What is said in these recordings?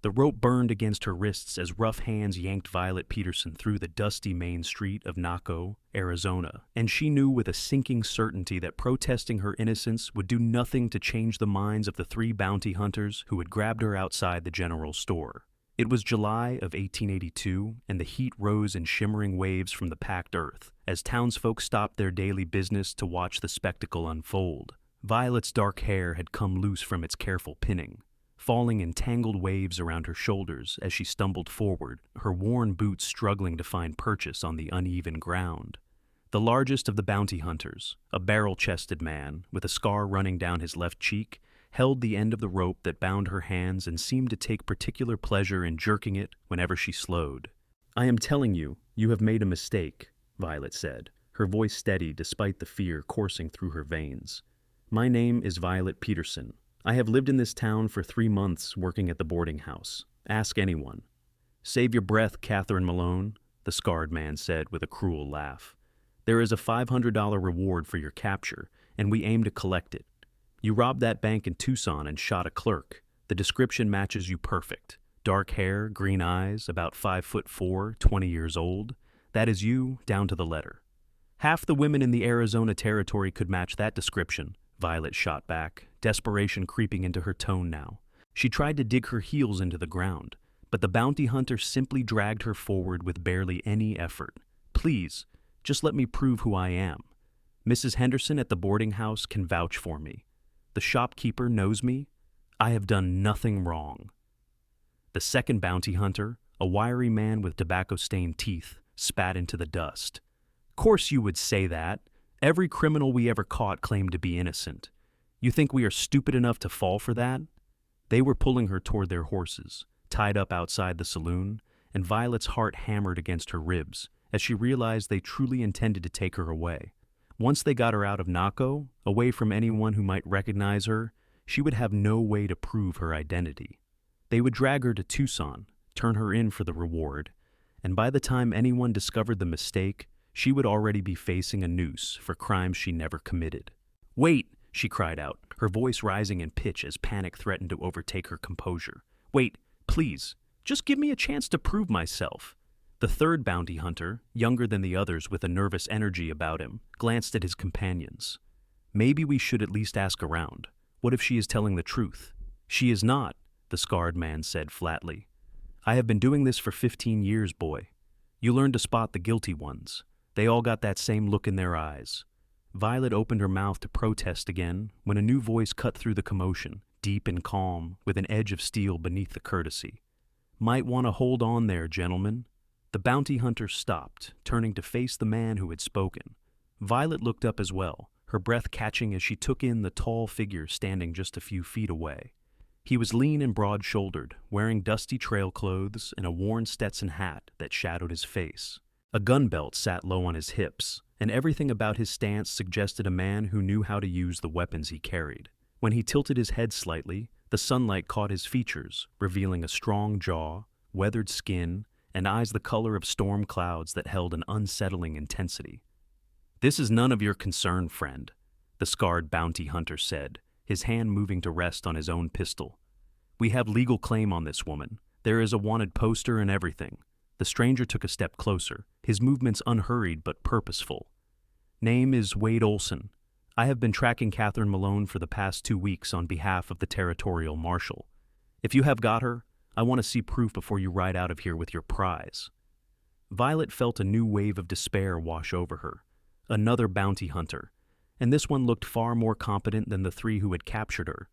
The rope burned against her wrists as rough hands yanked Violet Peterson through the dusty main street of Naco, Arizona, and she knew with a sinking certainty that protesting her innocence would do nothing to change the minds of the three bounty hunters who had grabbed her outside the general store. It was July of 1882, and the heat rose in shimmering waves from the packed earth as townsfolk stopped their daily business to watch the spectacle unfold. Violet's dark hair had come loose from its careful pinning, falling in tangled waves around her shoulders as she stumbled forward, her worn boots struggling to find purchase on the uneven ground. The largest of the bounty hunters, a barrel-chested man with a scar running down his left cheek, held the end of the rope that bound her hands and seemed to take particular pleasure in jerking it whenever she slowed. "I am telling you, you have made a mistake," Violet said, her voice steady despite the fear coursing through her veins. "My name is Violet Peterson. I have lived in this town for 3 months working at the boarding house. Ask anyone." "Save your breath, Catherine Malone," the scarred man said with a cruel laugh. "There is a $500 reward for your capture, and we aim to collect it. You robbed that bank in Tucson and shot a clerk. The description matches you perfect. Dark hair, green eyes, about 5'4", 20 years old. That is you, down to the letter." "Half the women in the Arizona territory could match that description," Violet shot back, desperation creeping into her tone now. She tried to dig her heels into the ground, but the bounty hunter simply dragged her forward with barely any effort. "Please, just let me prove who I am. Mrs. Henderson at the boarding house can vouch for me. The shopkeeper knows me. I have done nothing wrong." The second bounty hunter, a wiry man with tobacco-stained teeth, spat into the dust. "Course you would say that. Every criminal we ever caught claimed to be innocent. You think we are stupid enough to fall for that?" They were pulling her toward their horses, tied up outside the saloon, and Violet's heart hammered against her ribs as she realized they truly intended to take her away. Once they got her out of Naco, away from anyone who might recognize her, she would have no way to prove her identity. They would drag her to Tucson, turn her in for the reward, and by the time anyone discovered the mistake, she would already be facing a noose for crimes she never committed. "Wait!" she cried out, her voice rising in pitch as panic threatened to overtake her composure. "Wait, please, just give me a chance to prove myself." The third bounty hunter, younger than the others with a nervous energy about him, glanced at his companions. "Maybe we should at least ask around. What if she is telling the truth?" "She is not," the scarred man said flatly. "I have been doing this for 15 years, boy. You learn to spot the guilty ones. They all got that same look in their eyes." Violet opened her mouth to protest again when a new voice cut through the commotion, deep and calm, with an edge of steel beneath the courtesy. "Might want to hold on there, gentlemen." The bounty hunter stopped, turning to face the man who had spoken. Violet looked up as well, her breath catching as she took in the tall figure standing just a few feet away. He was lean and broad-shouldered, wearing dusty trail clothes and a worn Stetson hat that shadowed his face. A gun belt sat low on his hips, and everything about his stance suggested a man who knew how to use the weapons he carried. When he tilted his head slightly, the sunlight caught his features, revealing a strong jaw, weathered skin, and eyes the color of storm clouds that held an unsettling intensity. "This is none of your concern, friend," the scarred bounty hunter said, his hand moving to rest on his own pistol. "We have legal claim on this woman. There is a wanted poster and everything." The stranger took a step closer, his movements unhurried but purposeful. "Name is Wade Olson. I have been tracking Catherine Malone for the past 2 weeks on behalf of the territorial marshal. If you have got her, I want to see proof before you ride out of here with your prize." Violet felt a new wave of despair wash over her. Another bounty hunter, and this one looked far more competent than the 3 who had captured her,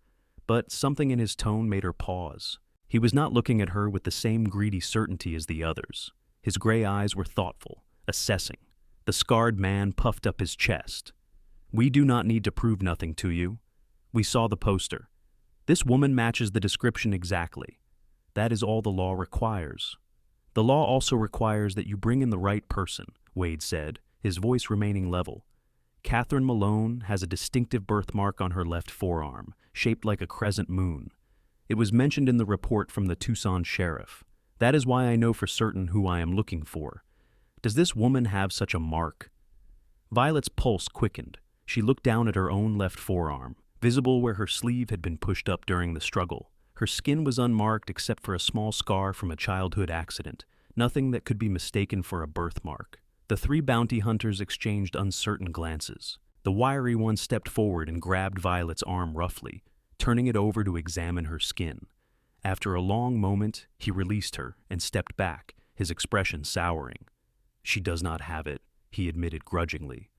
but something in his tone made her pause. He was not looking at her with the same greedy certainty as the others. His gray eyes were thoughtful, assessing. The scarred man puffed up his chest. "We do not need to prove nothing to you. We saw the poster. This woman matches the description exactly. That is all the law requires." "The law also requires that you bring in the right person," Wade said, his voice remaining level. "Catherine Malone has a distinctive birthmark on her left forearm, shaped like a crescent moon. It was mentioned in the report from the Tucson sheriff. That is why I know for certain who I am looking for. Does this woman have such a mark?" Violet's pulse quickened. She looked down at her own left forearm, visible where her sleeve had been pushed up during the struggle. Her skin was unmarked except for a small scar from a childhood accident, nothing that could be mistaken for a birthmark. The three bounty hunters exchanged uncertain glances. The wiry one stepped forward and grabbed Violet's arm roughly, turning it over to examine her skin. After a long moment, he released her and stepped back, his expression souring. "She does not have it," he admitted grudgingly.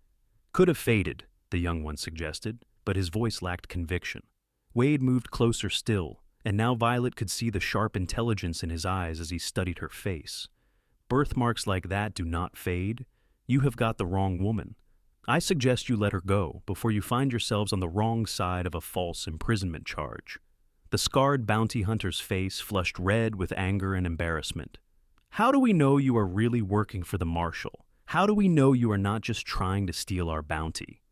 "Could have faded," the young one suggested, but his voice lacked conviction. Wade moved closer still, and now Violet could see the sharp intelligence in his eyes as he studied her face. "Birthmarks like that do not fade. You have got the wrong woman. I suggest you let her go before you find yourselves on the wrong side of a false imprisonment charge." The scarred bounty hunter's face flushed red with anger and embarrassment. "How do we know you are really working for the marshal? How do we know you are not just trying to steal our bounty?"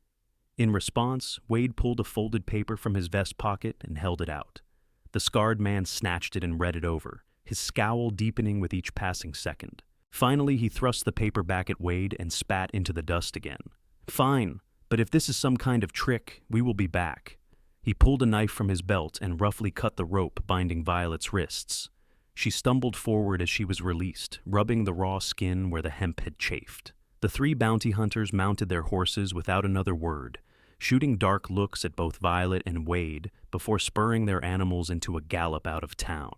In response, Wade pulled a folded paper from his vest pocket and held it out. The scarred man snatched it and read it over, his scowl deepening with each passing second. Finally, he thrust the paper back at Wade and spat into the dust again. "Fine, but if this is some kind of trick, we will be back." He pulled a knife from his belt and roughly cut the rope binding Violet's wrists. She stumbled forward as she was released, rubbing the raw skin where the hemp had chafed. The three bounty hunters mounted their horses without another word, shooting dark looks at both Violet and Wade before spurring their animals into a gallop out of town.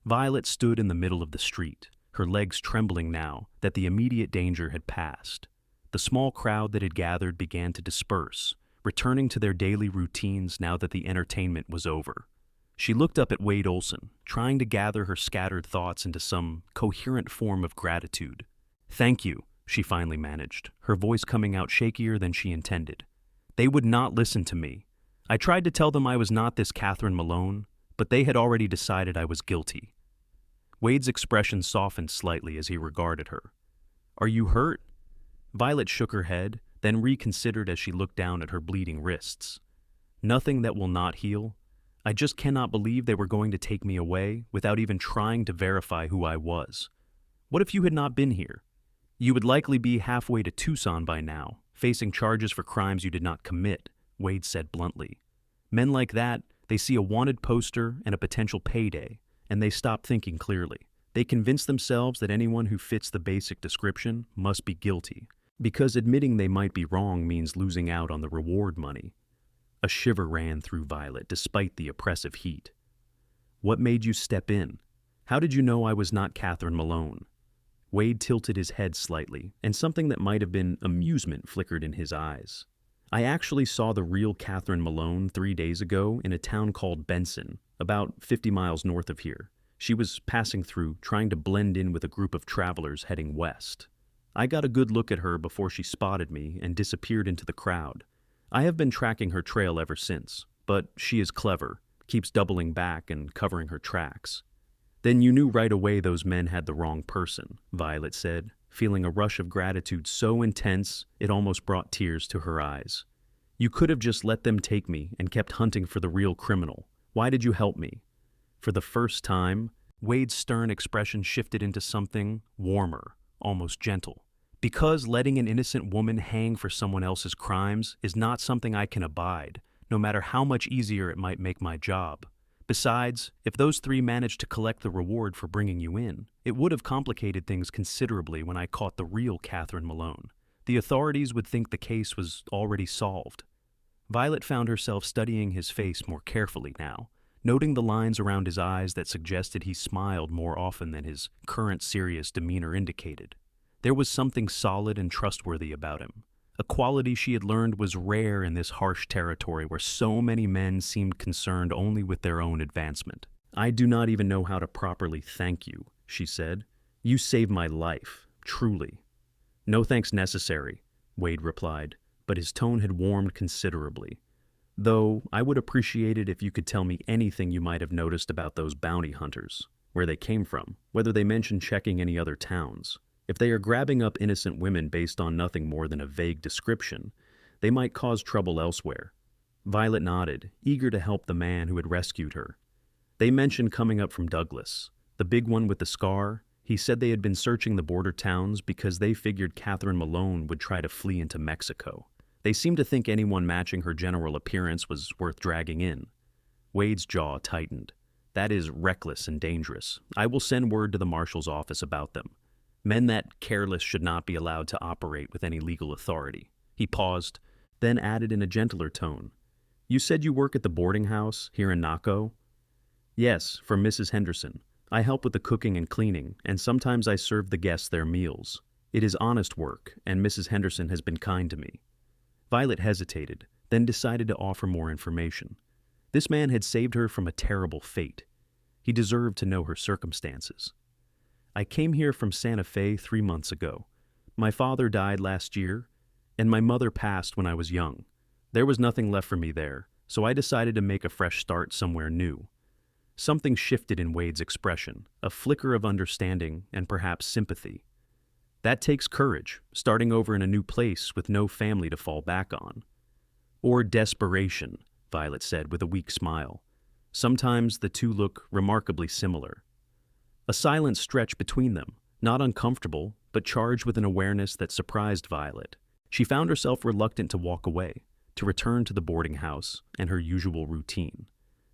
Violet stood in the middle of the street, her legs trembling now that the immediate danger had passed. The small crowd that had gathered began to disperse, returning to their daily routines now that the entertainment was over. She looked up at Wade Olson, trying to gather her scattered thoughts into some coherent form of gratitude. "Thank you," she finally managed, her voice coming out shakier than she intended. "They would not listen to me. I tried to tell them I was not this Catherine Malone, but they had already decided I was guilty." Wade's expression softened slightly as he regarded her. "Are you hurt?" Violet shook her head, then reconsidered as she looked down at her bleeding wrists. "Nothing that will not heal. I just cannot believe they were going to take me away without even trying to verify who I was. What if you had not been here? You would likely be halfway to Tucson by now, facing charges for crimes you did not commit," Wade said bluntly. "Men like that, they see a wanted poster and a potential payday, and they stop thinking clearly. They convince themselves that anyone who fits the basic description must be guilty, because admitting they might be wrong means losing out on the reward money." A shiver ran through Violet despite the oppressive heat. "What made you step in? How did you know I was not Catherine Malone?" Wade tilted his head slightly, and something that might have been amusement flickered in his eyes. "I actually saw the real Catherine Malone 3 days ago in a town called Benson, about 50 miles north of here. She was passing through, trying to blend in with a group of travelers heading west. I got a good look at her before she spotted me and disappeared into the crowd. I have been tracking her trail ever since, but she is clever, keeps doubling back and covering her tracks." "Then you knew right away those men had the wrong person," Violet said, feeling a rush of gratitude so intense it almost brought tears to her eyes. "You could have just let them take me and kept hunting for the real criminal. Why did you help me?" For the first time, Wade's stern expression shifted into something warmer, almost gentle. "Because letting an innocent woman hang for someone else's crimes is not something I can abide, no matter how much easier it might make my job. Besides, if those three managed to collect the reward for bringing you in, it would have complicated things considerably when I caught the real Catherine Malone. The authorities would think the case was already solved." Violet found herself studying his face more carefully now, noting the lines around his eyes that suggested he smiled more often than his current serious demeanor indicated. There was something solid and trustworthy about him, a quality she had learned was rare in this harsh territory where so many men seemed concerned only with their own advancement. "I do not even know how to properly thank you," she said. "You saved my life, truly." "No thanks necessary," Wade replied, but his tone had warmed considerably. "Though I would appreciate it if you could tell me anything you might have noticed about those bounty hunters, where they came from, whether they mentioned checking any other towns. If they are grabbing up innocent women based on nothing more than a vague description, they might cause trouble elsewhere." Violet nodded, eager to help the man who had rescued her. "They mentioned coming up from Douglas. The big one with the scar, he said they had been searching the border towns because they figured Catherine Malone would try to flee into Mexico. They seemed to think anyone matching her general appearance was worth dragging in." Wade's jaw tightened. That is reckless and dangerous. I will send word to the marshal's office about them. Men that careless should not be allowed to operate with any legal authority." He paused, then added in a gentler tone, "You said you work at the boarding house here in Naco?" "Yes, for Mrs. Henderson. I help with the cooking and cleaning, and sometimes I serve the guests their meals. It is honest work, and Mrs. Henderson has been kind to me." Violet hesitated, then decided to offer more information. This man had saved her from a terrible fate. He deserved to know her circumstances. "I came here from Santa Fe 3 months ago. My father died last year, and my mother passed when I was young. There was nothing left for me there, so I decided to make a fresh start somewhere new." Something shifted in Wade's expression, a flicker of understanding and perhaps sympathy. "That takes courage, starting over in a new place with no family to fall back on." "Or desperation," Violet said with a weak smile. Sometimes the two look remarkably similar. A silence stretched between them, not uncomfortable, but charged with an awareness that surprised Violet. She found herself reluctant to walk away, to return to the boarding house and her usual routine.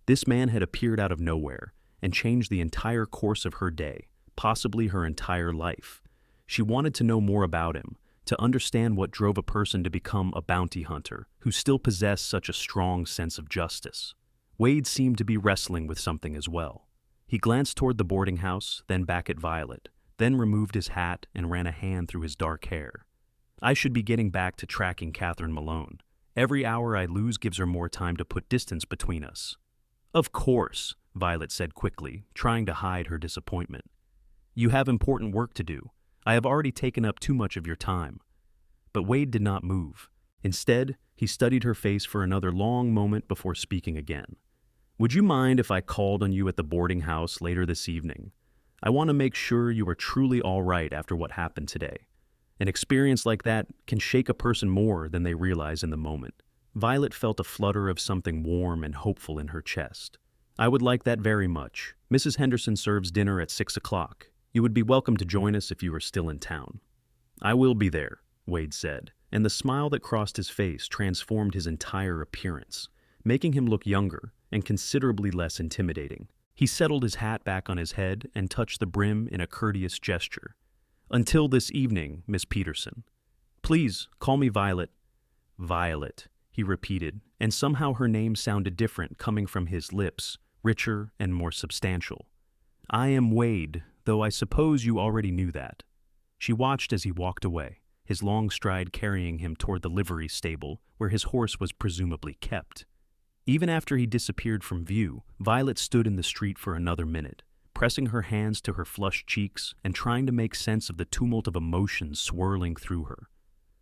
This man had appeared out of nowhere and changed the entire course of her day, possibly her entire life. She wanted to know more about him, to understand what drove a person to become a bounty hunter who still possessed such a strong sense of justice. Wade seemed to be wrestling with something as well. He glanced toward the boarding house, then back at Violet, then removed his hat and ran a hand through his dark hair. "I should be getting back to tracking Catherine Malone. Every hour I lose gives her more time to put distance between us." "Of course," Violet said quickly, trying to hide her disappointment. "You have important work to do. I have already taken up too much of your time." But Wade did not move. Instead, he studied her face for another long moment before speaking again. "Would you mind if I called on you at the boarding house later this evening? I want to make sure you are truly all right after what happened today. An experience like that can shake a person more than they realize in the moment." Violet felt a flutter of something warm and hopeful in her chest. "I would like that very much. Mrs. Henderson serves dinner at 6 o'clock. You would be welcome to join us if you are still in town." "I will be there," Wade said, and the smile that crossed his face transformed his entire appearance, making him look younger and considerably less intimidating. He settled his hat back on his head and touched the brim in a courteous gesture. "Until this evening, Miss Peterson. Please, call me Violet." "Violet," he repeated, and somehow her name sounded different coming from his lips, richer and more substantial. "I am Wade, though I suppose you already knew that." She watched as he walked away, his long stride carrying him toward the livery stable where his horse was presumably kept. Even after he disappeared from view, Violet stood in the street for another minute, pressing her hands to her flushed cheeks and trying to make sense of the tumult of emotions swirling through her.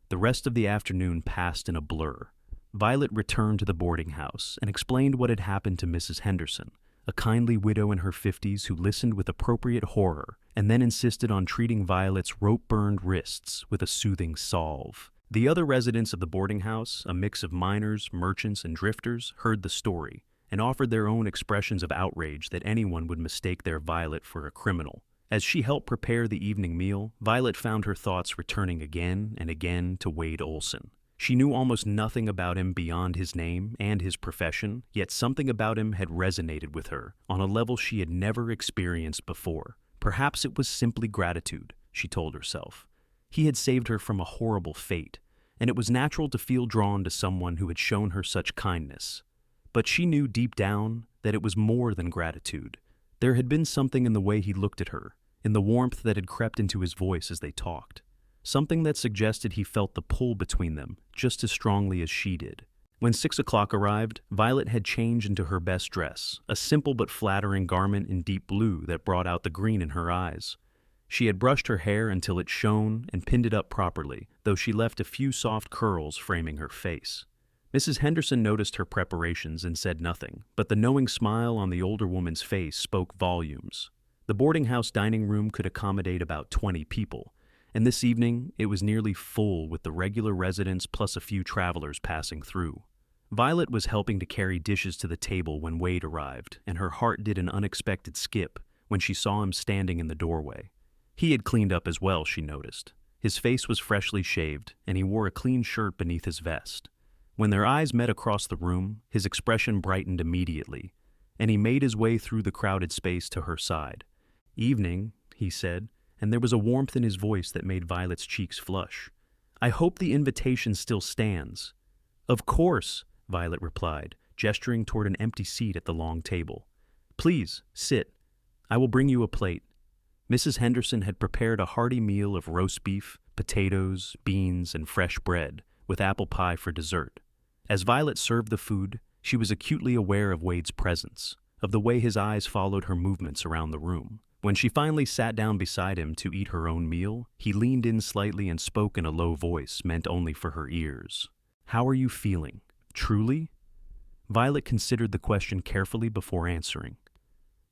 The rest of the afternoon passed in a blur. Violet returned to the boarding house and explained what had happened to Mrs. Henderson, a kindly widow in her 50s who listened with appropriate horror and then insisted on treating Violet's rope-burned wrists with a soothing salve. The other residents of the boarding house, a mix of miners, merchants, and drifters, heard the story and offered their own expressions of outrage that anyone would mistake their Violet for a criminal. As she helped prepare the evening meal, Violet found her thoughts returning again and again to Wade Olson. She knew almost nothing about him beyond his name and his profession, yet something about him had resonated with her on a level she had never experienced before. Perhaps it was simply gratitude, she told herself. He had saved her from a horrible fate, and it was natural to feel drawn to someone who had shown her such kindness. But she knew deep down that it was more than gratitude. There had been something in the way he looked at her, in the warmth that had crept into his voice as they talked. Something that suggested he felt the pull between them just as strongly as she did. When 6 o'clock arrived, Violet had changed into her best dress, a simple but flattering garment in deep blue that brought out the green in her eyes. She had brushed her hair until it shone and pinned it up properly, though she left a few soft curls framing her face. Mrs. Henderson noticed her preparations and said nothing, but the knowing smile on the older woman's face spoke volumes. The boarding house dining room could accommodate about 20 people, and this evening it was nearly full with the regular residents plus a few travelers passing through. Violet was helping to carry dishes to the table when Wade arrived, and her heart did an unexpected skip when she saw him standing in the doorway. He had cleaned up as well, she noticed. His face was freshly shaved, and he wore a clean shirt beneath his vest. When their eyes met across the room, his expression brightened immediately, and he made his way through the crowded space to her side. "Evening," he said, and there was a warmth in his voice that made Violet's cheeks flush. "I hope the invitation still stands." "Of course," Violet replied, gesturing toward an empty seat at the long table. "Please, sit. I will bring you a plate." Mrs. Henderson had prepared a hearty meal of roast beef, potatoes, beans, and fresh bread, with apple pie for dessert. As Violet served the food, she was acutely aware of Wade's presence, of the way his eyes followed her movements around the room. When she finally sat down beside him to eat her own meal, he leaned in slightly and spoke in a low voice meant only for her ears. "How are you feeling? Truly?" Violet considered the question carefully before answering.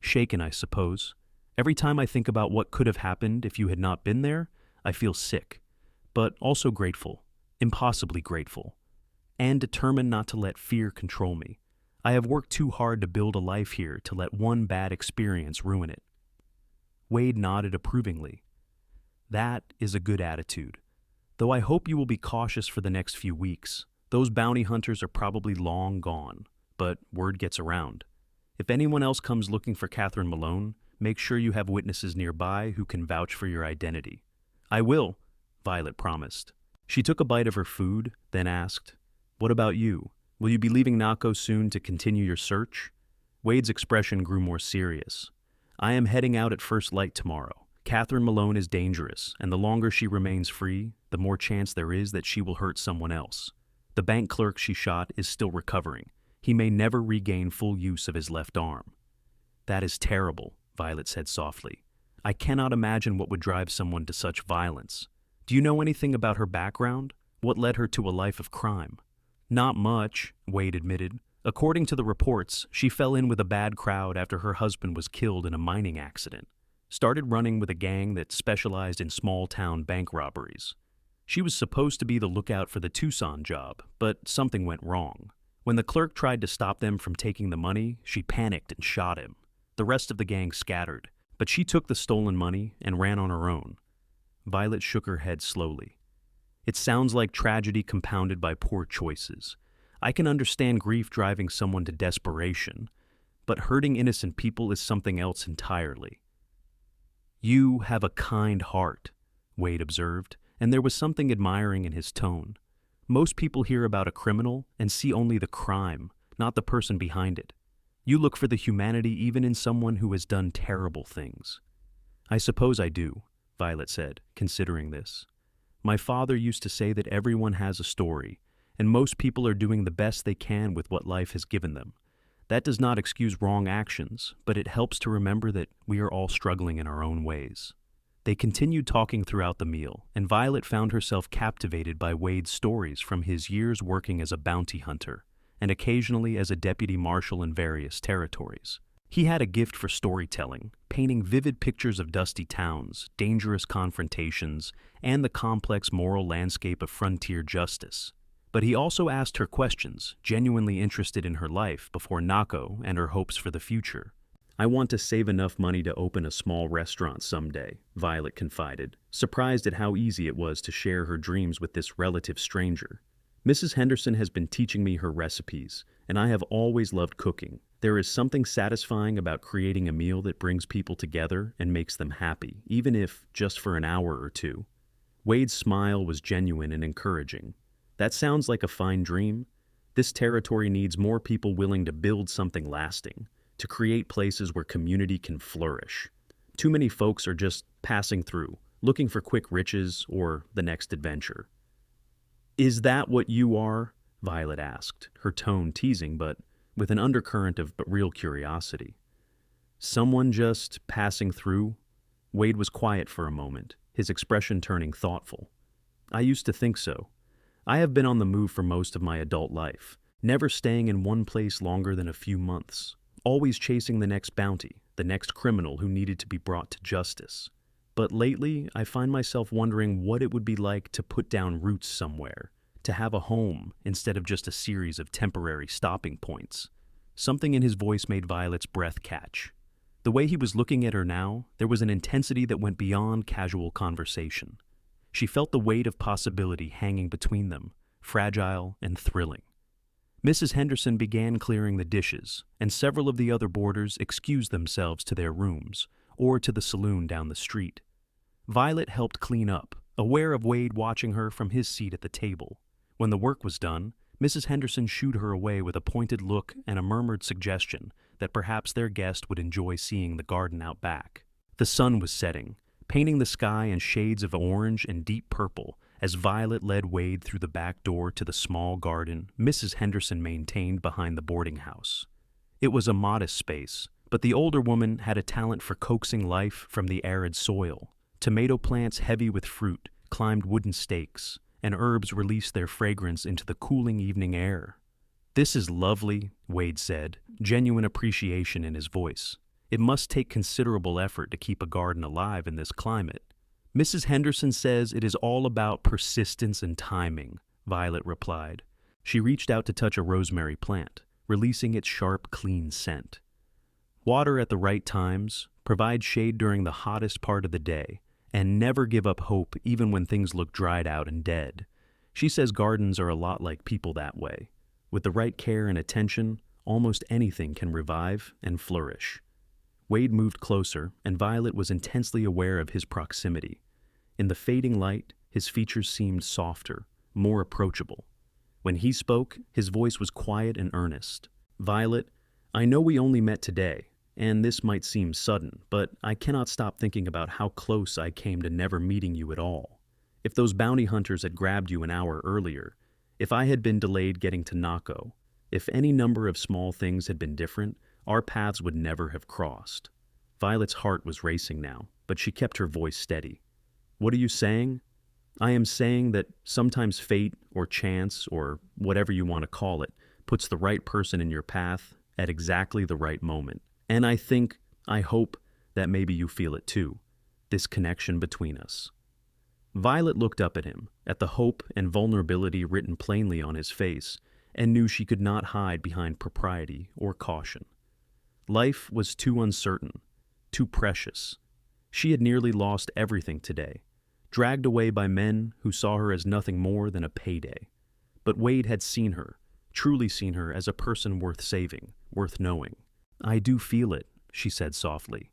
"Shaken, I suppose. Every time I think about what could have happened if you had not been there, I feel sick, but also grateful, impossibly grateful, and determined not to let fear control me. I have worked too hard to build a life here to let one bad experience ruin it." Wade nodded approvingly. "That is a good attitude. Though I hope you will be cautious for the next few weeks. Those bounty hunters are probably long gone, but word gets around. If anyone else comes looking for Catherine Malone, make sure you have witnesses nearby who can vouch for your identity." "I will," Violet promised. She took a bite of her food, then asked, "What about you? Will you be leaving Naco soon to continue your search?" Wade's expression grew more serious. "I am heading out at first light tomorrow. Catherine Malone is dangerous, and the longer she remains free, the more chance there is that she will hurt someone else. The bank clerk she shot is still recovering. He may never regain full use of his left arm." "That is terrible," Violet said softly. "I cannot imagine what would drive someone to such violence. Do you know anything about her background? What led her to a life of crime?" "Not much," Wade admitted. "According to the reports, she fell in with a bad crowd after her husband was killed in a mining accident. Started running with a gang that specialized in small-town bank robberies. She was supposed to be the lookout for the Tucson job, but something went wrong. When the clerk tried to stop them from taking the money, she panicked and shot him. The rest of the gang scattered, but she took the stolen money and ran on her own." Violet shook her head slowly. "It sounds like tragedy compounded by poor choices. I can understand grief driving someone to desperation, but hurting innocent people is something else entirely." "You have a kind heart," Wade observed, and there was something admiring in his tone. "Most people hear about a criminal and see only the crime, not the person behind it. You look for the humanity even in someone who has done terrible things." "I suppose I do," Violet said, considering this. "My father used to say that everyone has a story, and most people are doing the best they can with what life has given them. That does not excuse wrong actions, but it helps to remember that we are all struggling in our own ways." They continued talking throughout the meal, and Violet found herself captivated by Wade's stories from his years working as a bounty hunter, and occasionally as a deputy marshal in various territories. He had a gift for storytelling, painting vivid pictures of dusty towns, dangerous confrontations, and the complex moral landscape of frontier justice. But he also asked her questions, genuinely interested in her life before Naco and her hopes for the future. "I want to save enough money to open a small restaurant someday," Violet confided, surprised at how easy it was to share her dreams with this relative stranger. "Mrs. Henderson has been teaching me her recipes, and I have always loved cooking. There is something satisfying about creating a meal that brings people together and makes them happy, even if just for an hour or two." Wade's smile was genuine and encouraging. "That sounds like a fine dream. This territory needs more people willing to build something lasting, to create places where community can flourish. Too many folks are just passing through, looking for quick riches or the next adventure." "Is that what you are?" Violet asked, her tone teasing but with an undercurrent of real curiosity. "Someone just passing through?" Wade was quiet for a moment, his expression turning thoughtful. "I used to think so. I have been on the move for most of my adult life, never staying in one place longer than a few months, always chasing the next bounty, the next criminal who needed to be brought to justice. But lately, I find myself wondering what it would be like to put down roots somewhere, to have a home instead of just a series of temporary stopping points." Something in his voice made Violet's breath catch. The way he was looking at her now, there was an intensity that went beyond casual conversation. She felt the weight of possibility hanging between them, fragile and thrilling. Mrs. Henderson began clearing the dishes, and several of the other boarders excused themselves to their rooms or to the saloon down the street. Violet helped clean up, aware of Wade watching her from his seat at the table. When the work was done, Mrs. Henderson shooed her away with a pointed look and a murmured suggestion that perhaps their guest would enjoy seeing the garden out back. The sun was setting, painting the sky in shades of orange and deep purple as Violet led Wade through the back door to the small garden Mrs. Henderson maintained behind the boarding house. It was a modest space, but the older woman had a talent for coaxing life from the arid soil. Tomato plants heavy with fruit climbed wooden stakes, and herbs released their fragrance into the cooling evening air. "This is lovely," Wade said, genuine appreciation in his voice. "It must take considerable effort to keep a garden alive in this climate." "Mrs. Henderson says it is all about persistence and timing," Violet replied. She reached out to touch a rosemary plant, releasing its sharp, clean scent. "Water at the right times, provide shade during the hottest part of the day, and never give up hope even when things look dried out and dead. She says gardens are a lot like people that way. With the right care and attention, almost anything can revive and flourish." Wade moved closer, and Violet was intensely aware of his proximity. In the fading light, his features seemed softer, more approachable. When he spoke, his voice was quiet and earnest. "Violet, I know we only met today, and this might seem sudden, but I cannot stop thinking about how close I came to never meeting you at all. If those bounty hunters had grabbed you an hour earlier, if I had been delayed getting to Naco, if any number of small things had been different, our paths would never have crossed." Violet's heart was racing now, but she kept her voice steady. "What are you saying?" "I am saying that sometimes fate or chance or whatever you want to call it puts the right person in your path at exactly the right moment. And I hope that maybe you feel it too, this connection between us." Violet looked up at him, at the hope and vulnerability written plainly on his face, and knew she could not hide behind propriety or caution. Life was too uncertain, too precious. She had nearly lost everything today, dragged away by men who saw her as nothing more than a payday. But Wade had seen her, truly seen her as a person worth saving, worth knowing. "I do feel it," she said softly.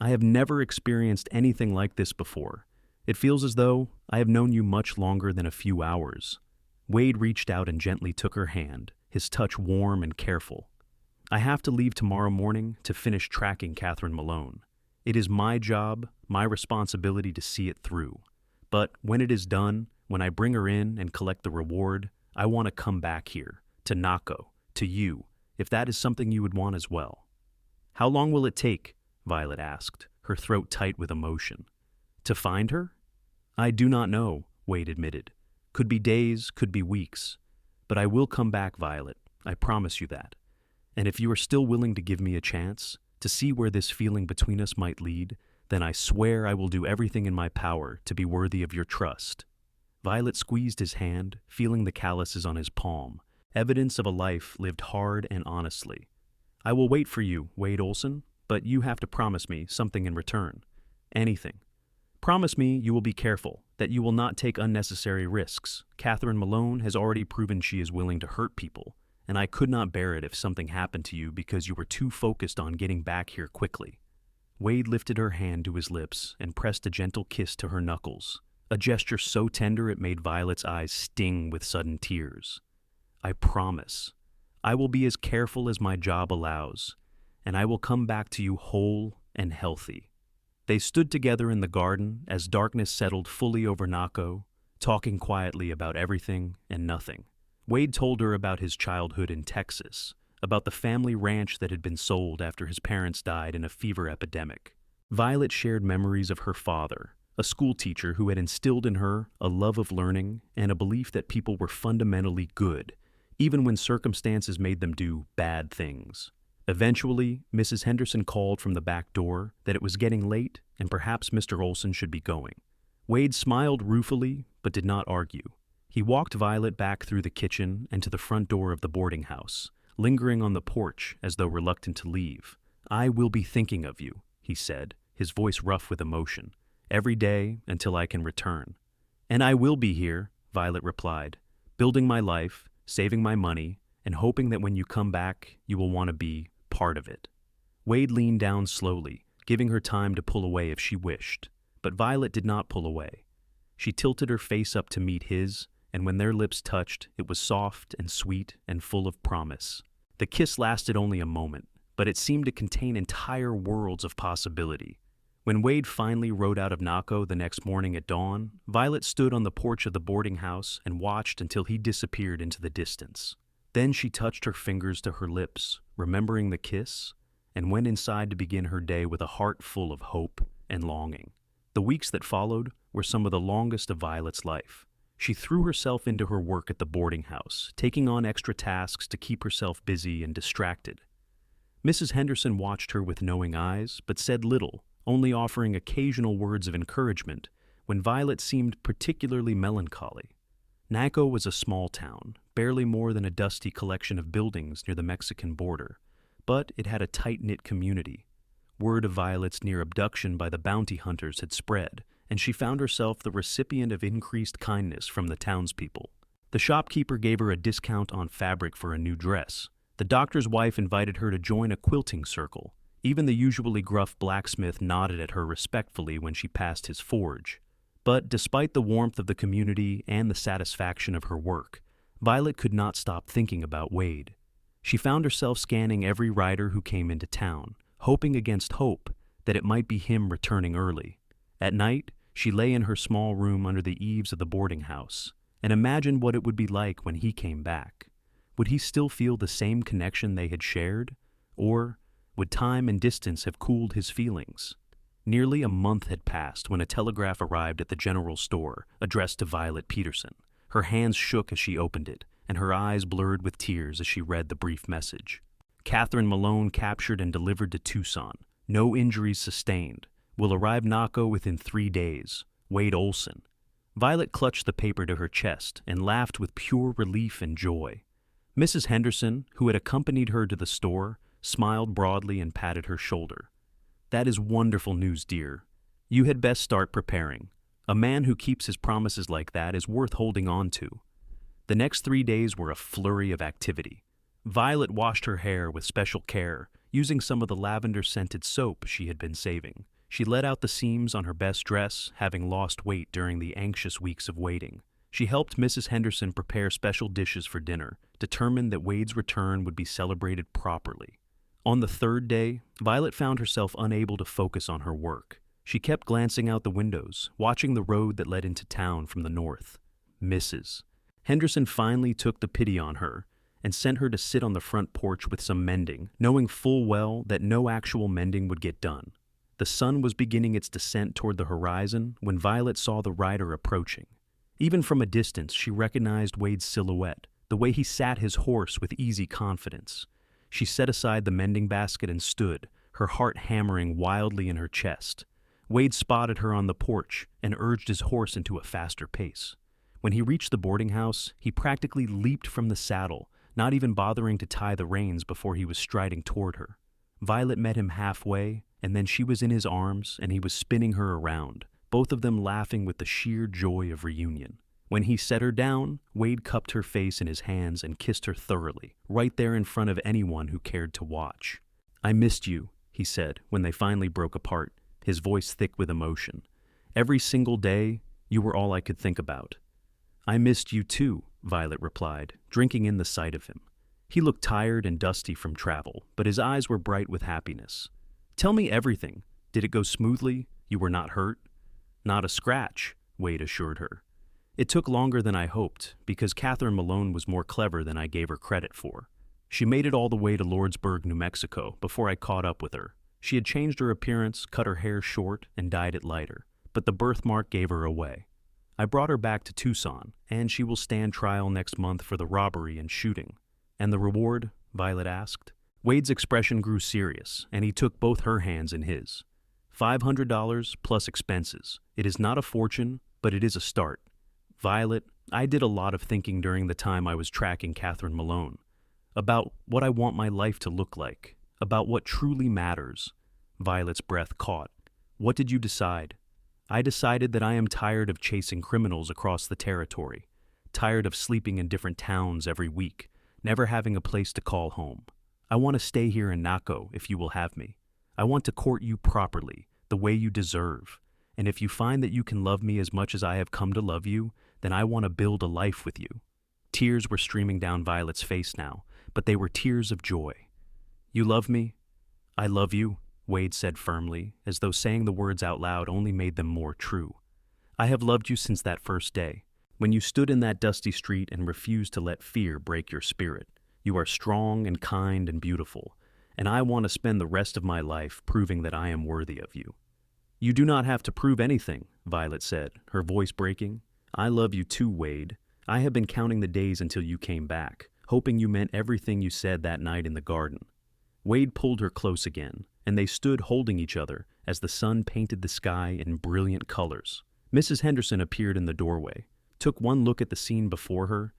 "I have never experienced anything like this before. It feels as though I have known you much longer than a few hours." Wade reached out and gently took her hand, his touch warm and careful. "I have to leave tomorrow morning to finish tracking Catherine Malone. It is my job, my responsibility to see it through. But when it is done, when I bring her in and collect the reward, I want to come back here, to Naco, to you, if that is something you would want as well." "How long will it take?" Violet asked, her throat tight with emotion. "To find her?" "I do not know," Wade admitted. "Could be days, could be weeks. But I will come back, Violet. I promise you that. And if you are still willing to give me a chance, to see where this feeling between us might lead, then I swear I will do everything in my power to be worthy of your trust." Violet squeezed his hand, feeling the calluses on his palm, evidence of a life lived hard and honestly. "I will wait for you, Wade Olson, but you have to promise me something in return. Anything. Promise me you will be careful, that you will not take unnecessary risks. Catherine Malone has already proven she is willing to hurt people, and I could not bear it if something happened to you because you were too focused on getting back here quickly." Wade lifted her hand to his lips and pressed a gentle kiss to her knuckles, a gesture so tender it made Violet's eyes sting with sudden tears. "I promise. I will be as careful as my job allows, and I will come back to you whole and healthy." They stood together in the garden as darkness settled fully over Naco, talking quietly about everything and nothing. Wade told her about his childhood in Texas, about the family ranch that had been sold after his parents died in a fever epidemic. Violet shared memories of her father, a schoolteacher who had instilled in her a love of learning and a belief that people were fundamentally good, even when circumstances made them do bad things. Eventually, Mrs. Henderson called from the back door that it was getting late and perhaps Mr. Olson should be going. Wade smiled ruefully but did not argue. He walked Violet back through the kitchen and to the front door of the boarding house, lingering on the porch as though reluctant to leave. "I will be thinking of you," he said, his voice rough with emotion, "every day until I can return." "And I will be here," Violet replied, "building my life, saving my money, and hoping that when you come back, you will want to be part of it. Wade leaned down slowly, giving her time to pull away if she wished. But Violet did not pull away. She tilted her face up to meet his, and when their lips touched, it was soft and sweet and full of promise. The kiss lasted only a moment, but it seemed to contain entire worlds of possibility. When Wade finally rode out of Naco the next morning at dawn, Violet stood on the porch of the boarding house and watched until he disappeared into the distance. Then she touched her fingers to her lips, remembering the kiss, and went inside to begin her day with a heart full of hope and longing. The weeks that followed were some of the longest of Violet's life. She threw herself into her work at the boarding house, taking on extra tasks to keep herself busy and distracted. Mrs. Henderson watched her with knowing eyes, but said little, only offering occasional words of encouragement when Violet seemed particularly melancholy. Naco was a small town, barely more than a dusty collection of buildings near the Mexican border, but it had a tight-knit community. Word of Violet's near abduction by the bounty hunters had spread, and she found herself the recipient of increased kindness from the townspeople. The shopkeeper gave her a discount on fabric for a new dress. The doctor's wife invited her to join a quilting circle. Even the usually gruff blacksmith nodded at her respectfully when she passed his forge. But despite the warmth of the community and the satisfaction of her work, Violet could not stop thinking about Wade. She found herself scanning every rider who came into town, hoping against hope that it might be him returning early. At night, she lay in her small room under the eaves of the boarding house and imagined what it would be like when he came back. Would he still feel the same connection they had shared? Or would time and distance have cooled his feelings? Nearly a month had passed when a telegraph arrived at the general store, addressed to Violet Peterson. Her hands shook as she opened it, and her eyes blurred with tears as she read the brief message. Catherine Malone captured and delivered to Tucson. No injuries sustained. Will arrive Naco within 3 days. Wade Olson. Violet clutched the paper to her chest and laughed with pure relief and joy. Mrs. Henderson, who had accompanied her to the store, smiled broadly and patted her shoulder. That is wonderful news, dear. You had best start preparing. A man who keeps his promises like that is worth holding on to. The next 3 days were a flurry of activity. Violet washed her hair with special care, using some of the lavender-scented soap she had been saving. She let out the seams on her best dress, having lost weight during the anxious weeks of waiting. She helped Mrs. Henderson prepare special dishes for dinner, determined that Wade's return would be celebrated properly. On the 3rd day, Violet found herself unable to focus on her work. She kept glancing out the windows, watching the road that led into town from the north. Mrs. Henderson finally took the pity on her and sent her to sit on the front porch with some mending, knowing full well that no actual mending would get done. The sun was beginning its descent toward the horizon when Violet saw the rider approaching. Even from a distance, she recognized Wade's silhouette, the way he sat his horse with easy confidence. She set aside the mending basket and stood, her heart hammering wildly in her chest. Wade spotted her on the porch and urged his horse into a faster pace. When he reached the boarding house, he practically leaped from the saddle, not even bothering to tie the reins before he was striding toward her. Violet met him halfway, and then she was in his arms and he was spinning her around, both of them laughing with the sheer joy of reunion. When he set her down, Wade cupped her face in his hands and kissed her thoroughly, right there in front of anyone who cared to watch. "I missed you," he said when they finally broke apart, his voice thick with emotion. "Every single day, you were all I could think about." "I missed you too," Violet replied, drinking in the sight of him. He looked tired and dusty from travel, but his eyes were bright with happiness. "Tell me everything. Did it go smoothly? You were not hurt?" "Not a scratch," Wade assured her. "It took longer than I hoped, because Catherine Malone was more clever than I gave her credit for. She made it all the way to Lordsburg, New Mexico, before I caught up with her. She had changed her appearance, cut her hair short, and dyed it lighter, but the birthmark gave her away. I brought her back to Tucson, and she will stand trial next month for the robbery and shooting." "And the reward?" Violet asked. Wade's expression grew serious, and he took both her hands in his. $500 plus expenses. It is not a fortune, but it is a start. Violet, I did a lot of thinking during the time I was tracking Catherine Malone. About what I want my life to look like. About what truly matters. Violet's breath caught. "What did you decide?" "I decided that I am tired of chasing criminals across the territory. Tired of sleeping in different towns every week. never having a place to call home. I want to stay here in Naco if you will have me. I want to court you properly, the way you deserve. And if you find that you can love me as much as I have come to love you, then I want to build a life with you." Tears were streaming down Violet's face now, but they were tears of joy. "You love me?" "I love you," Wade said firmly, as though saying the words out loud only made them more true. "I have loved you since that first day, when you stood in that dusty street and refused to let fear break your spirit. You are strong and kind and beautiful, and I want to spend the rest of my life proving that I am worthy of you." "You do not have to prove anything," Violet said, her voice breaking. "I love you too, Wade. I have been counting the days until you came back, hoping you meant everything you said that night in the garden." Wade pulled her close again, and they stood holding each other as the sun painted the sky in brilliant colors. Mrs. Henderson appeared in the doorway, took one look at the scene before her,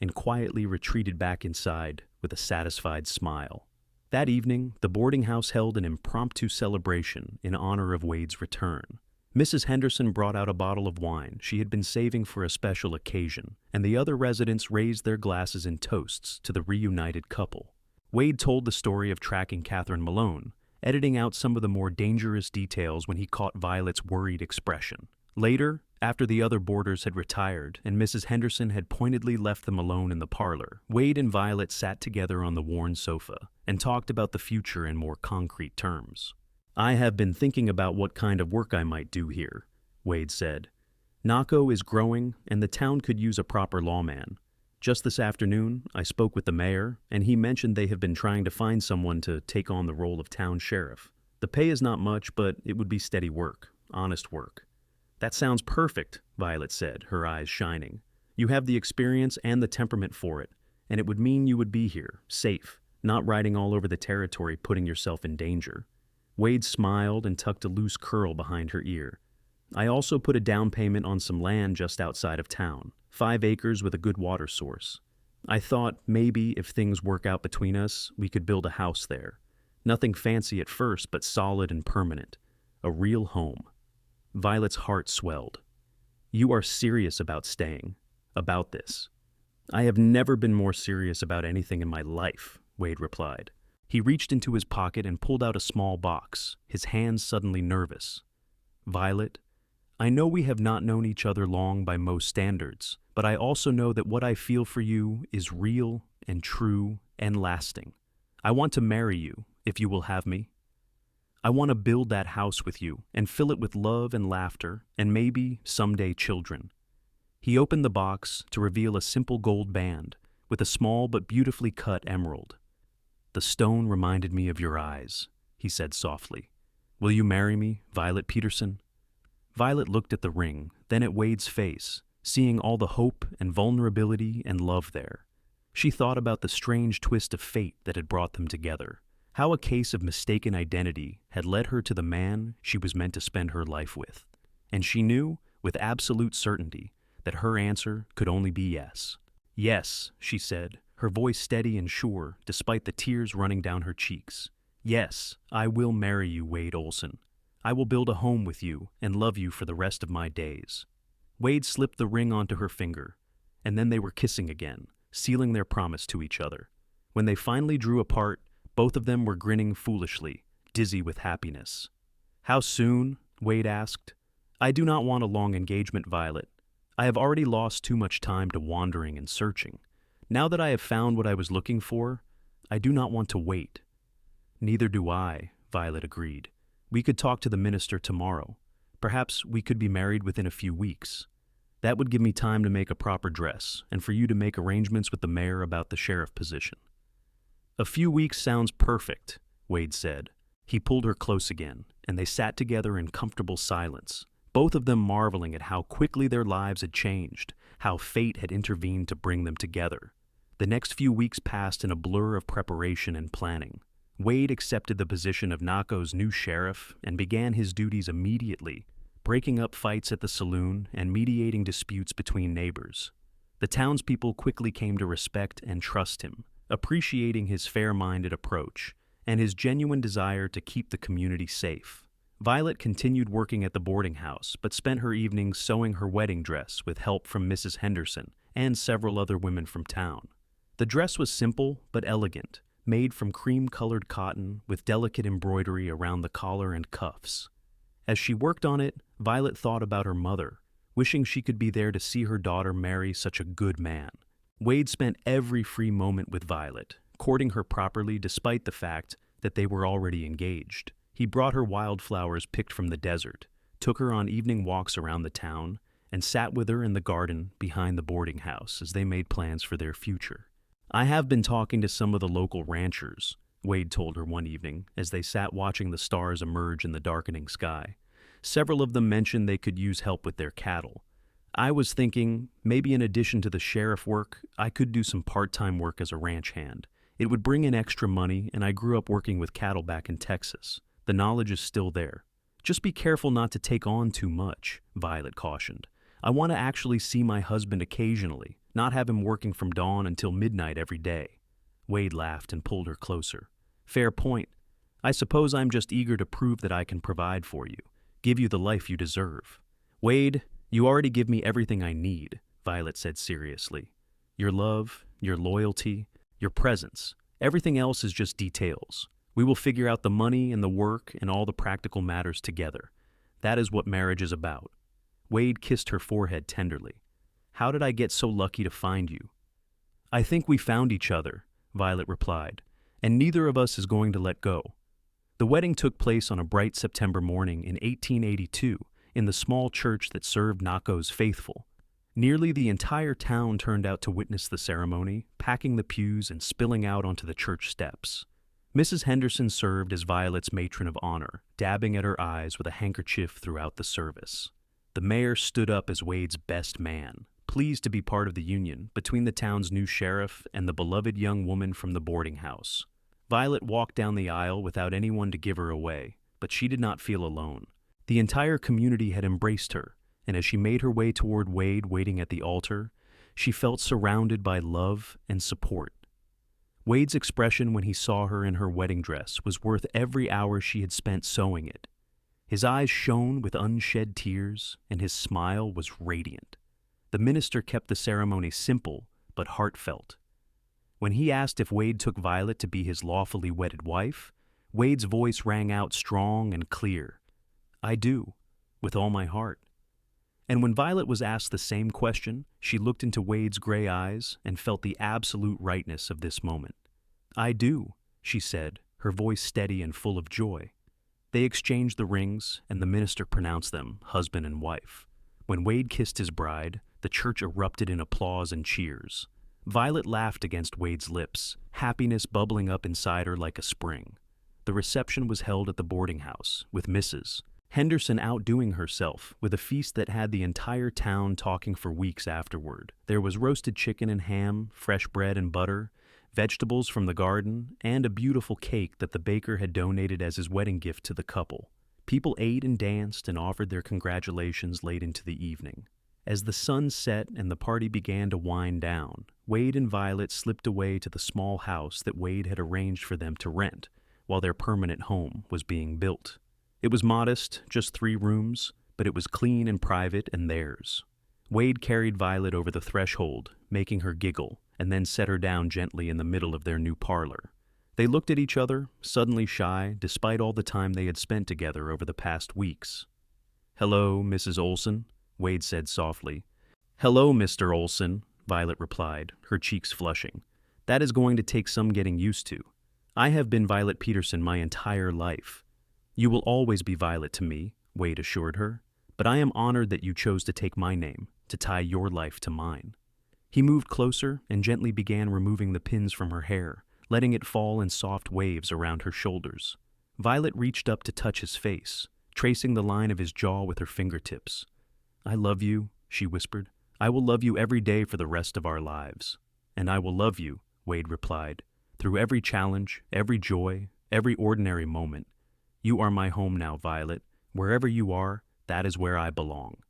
and quietly retreated back inside with a satisfied smile. That evening, the boarding house held an impromptu celebration in honor of Wade's return. Mrs. Henderson brought out a bottle of wine she had been saving for a special occasion, and the other residents raised their glasses in toasts to the reunited couple. Wade told the story of tracking Catherine Malone, editing out some of the more dangerous details when he caught Violet's worried expression. Later, after the other boarders had retired and Mrs. Henderson had pointedly left them alone in the parlor, Wade and Violet sat together on the worn sofa and talked about the future in more concrete terms. "I have been thinking about what kind of work I might do here," Wade said. "Naco is growing, and the town could use a proper lawman. Just this afternoon, I spoke with the mayor, and he mentioned they have been trying to find someone to take on the role of town sheriff. The pay is not much, but it would be steady work, honest work." "That sounds perfect," Violet said, her eyes shining. "You have the experience and the temperament for it, and it would mean you would be here, safe, not riding all over the territory putting yourself in danger." Wade smiled and tucked a loose curl behind her ear. "I also put a down payment on some land just outside of town, 5 acres with a good water source. I thought maybe if things work out between us, we could build a house there. Nothing fancy at first, but solid and permanent. A real home." Violet's heart swelled. "You are serious about staying, about this." "I have never been more serious about anything in my life," Wade replied. He reached into his pocket and pulled out a small box, his hands suddenly nervous. "Violet, I know we have not known each other long by most standards, but I also know that what I feel for you is real and true and lasting. I want to marry you, if you will have me. I want to build that house with you and fill it with love and laughter and maybe, someday, children." He opened the box to reveal a simple gold band with a small but beautifully cut emerald. "The stone reminded me of your eyes," he said softly. "Will you marry me, Violet Peterson?" Violet looked at the ring, then at Wade's face, seeing all the hope and vulnerability and love there. She thought about the strange twist of fate that had brought them together, how a case of mistaken identity had led her to the man she was meant to spend her life with. And she knew, with absolute certainty, that her answer could only be yes. "Yes," she said, her voice steady and sure despite the tears running down her cheeks. "Yes, I will marry you, Wade Olson. I will build a home with you and love you for the rest of my days." Wade slipped the ring onto her finger, and then they were kissing again, sealing their promise to each other. When they finally drew apart, both of them were grinning foolishly, dizzy with happiness. "How soon?" Wade asked. "I do not want a long engagement, Violet. I have already lost too much time to wandering and searching. Now that I have found what I was looking for, I do not want to wait." "Neither do I," Violet agreed. "We could talk to the minister tomorrow. Perhaps we could be married within a few weeks. That would give me time to make a proper dress, and for you to make arrangements with the mayor about the sheriff position." "A few weeks sounds perfect," Wade said. He pulled her close again, and they sat together in comfortable silence, both of them marveling at how quickly their lives had changed, how fate had intervened to bring them together. The next few weeks passed in a blur of preparation and planning. Wade accepted the position of Naco's new sheriff and began his duties immediately, breaking up fights at the saloon and mediating disputes between neighbors. The townspeople quickly came to respect and trust him, appreciating his fair-minded approach and his genuine desire to keep the community safe. Violet continued working at the boarding house, but spent her evenings sewing her wedding dress with help from Mrs. Henderson and several other women from town. The dress was simple but elegant, made from cream-colored cotton with delicate embroidery around the collar and cuffs. As she worked on it, Violet thought about her mother, wishing she could be there to see her daughter marry such a good man. Wade spent every free moment with Violet, courting her properly despite the fact that they were already engaged. He brought her wildflowers picked from the desert, took her on evening walks around the town, and sat with her in the garden behind the boarding house as they made plans for their future. "I have been talking to some of the local ranchers," Wade told her one evening as they sat watching the stars emerge in the darkening sky. "Several of them mentioned they could use help with their cattle. I was thinking, maybe in addition to the sheriff work, I could do some part-time work as a ranch hand. It would bring in extra money, and I grew up working with cattle back in Texas. The knowledge is still there. Just be careful not to take on too much," Violet cautioned. "I want to actually see my husband occasionally, not have him working from dawn until midnight every day." Wade laughed and pulled her closer. "Fair point. I suppose I'm just eager to prove that I can provide for you, give you the life you deserve." "Wade, you already give me everything I need," Violet said seriously. "Your love, your loyalty, your presence. Everything else is just details. We will figure out the money and the work and all the practical matters together. That is what marriage is about." Wade kissed her forehead tenderly. "How did I get so lucky to find you?" "I think we found each other," Violet replied, "and neither of us is going to let go." The wedding took place on a bright September morning in 1882 in the small church that served Naco's faithful. Nearly the entire town turned out to witness the ceremony, packing the pews and spilling out onto the church steps. Mrs. Henderson served as Violet's matron of honor, dabbing at her eyes with a handkerchief throughout the service. The mayor stood up as Wade's best man, pleased to be part of the union between the town's new sheriff and the beloved young woman from the boarding house. Violet walked down the aisle without anyone to give her away, but she did not feel alone. The entire community had embraced her, and as she made her way toward Wade waiting at the altar, she felt surrounded by love and support. Wade's expression when he saw her in her wedding dress was worth every hour she had spent sewing it. His eyes shone with unshed tears, and his smile was radiant. The minister kept the ceremony simple but heartfelt. When he asked if Wade took Violet to be his lawfully wedded wife, Wade's voice rang out strong and clear. "I do, with all my heart." And when Violet was asked the same question, she looked into Wade's gray eyes and felt the absolute rightness of this moment. "I do," she said, her voice steady and full of joy. They exchanged the rings, and the minister pronounced them husband and wife. When Wade kissed his bride, the church erupted in applause and cheers. Violet laughed against Wade's lips, happiness bubbling up inside her like a spring. The reception was held at the boarding house, with Mrs. Henderson outdoing herself with a feast that had the entire town talking for weeks afterward. There was roasted chicken and ham, fresh bread and butter, vegetables from the garden, and a beautiful cake that the baker had donated as his wedding gift to the couple. People ate and danced and offered their congratulations late into the evening. As the sun set and the party began to wind down, Wade and Violet slipped away to the small house that Wade had arranged for them to rent while their permanent home was being built. It was modest, just 3 rooms, but it was clean and private and theirs. Wade carried Violet over the threshold, making her giggle, and then set her down gently in the middle of their new parlor. They looked at each other, suddenly shy, despite all the time they had spent together over the past weeks. "Hello, Mrs. Olson," Wade said softly. "Hello, Mr. Olson," Violet replied, her cheeks flushing. "That is going to take some getting used to. I have been Violet Peterson my entire life." "You will always be Violet to me," Wade assured her, "but I am honored that you chose to take my name, to tie your life to mine." He moved closer and gently began removing the pins from her hair, letting it fall in soft waves around her shoulders. Violet reached up to touch his face, tracing the line of his jaw with her fingertips. "I love you," she whispered. "I will love you every day for the rest of our lives." "And I will love you," Wade replied, "through every challenge, every joy, every ordinary moment. You are my home now, Violet. Wherever you are, that is where I belong."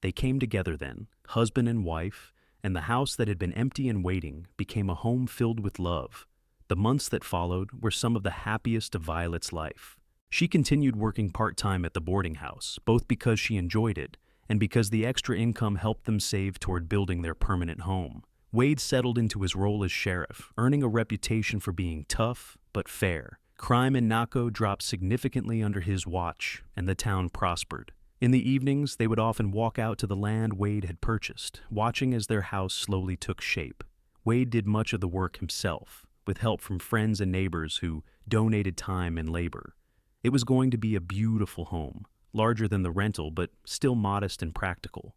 They came together then, husband and wife, and the house that had been empty and waiting became a home filled with love. The months that followed were some of the happiest of Violet's life. She continued working part-time at the boarding house, both because she enjoyed it and because the extra income helped them save toward building their permanent home. Wade settled into his role as sheriff, earning a reputation for being tough but fair. Crime in Naco dropped significantly under his watch, and the town prospered. In the evenings, they would often walk out to the land Wade had purchased, watching as their house slowly took shape. Wade did much of the work himself, with help from friends and neighbors who donated time and labor. It was going to be a beautiful home, larger than the rental but still modest and practical.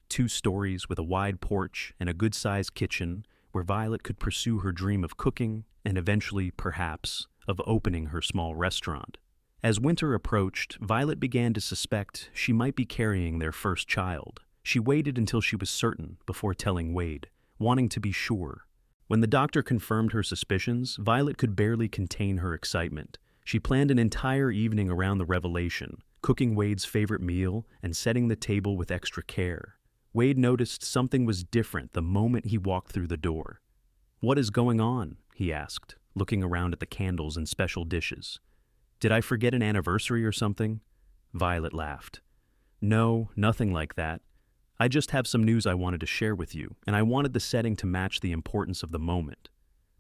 2 stories with a wide porch and a good-sized kitchen where Violet could pursue her dream of cooking and eventually, perhaps, of opening her small restaurant. As winter approached, Violet began to suspect she might be carrying their first child. She waited until she was certain before telling Wade, wanting to be sure. When the doctor confirmed her suspicions, Violet could barely contain her excitement. She planned an entire evening around the revelation, cooking Wade's favorite meal and setting the table with extra care. Wade noticed something was different the moment he walked through the door. "What is going on?" he asked, looking around at the candles and special dishes. "Did I forget an anniversary or something?" Violet laughed. "No, nothing like that. I just have some news I wanted to share with you, and I wanted the setting to match the importance of the moment."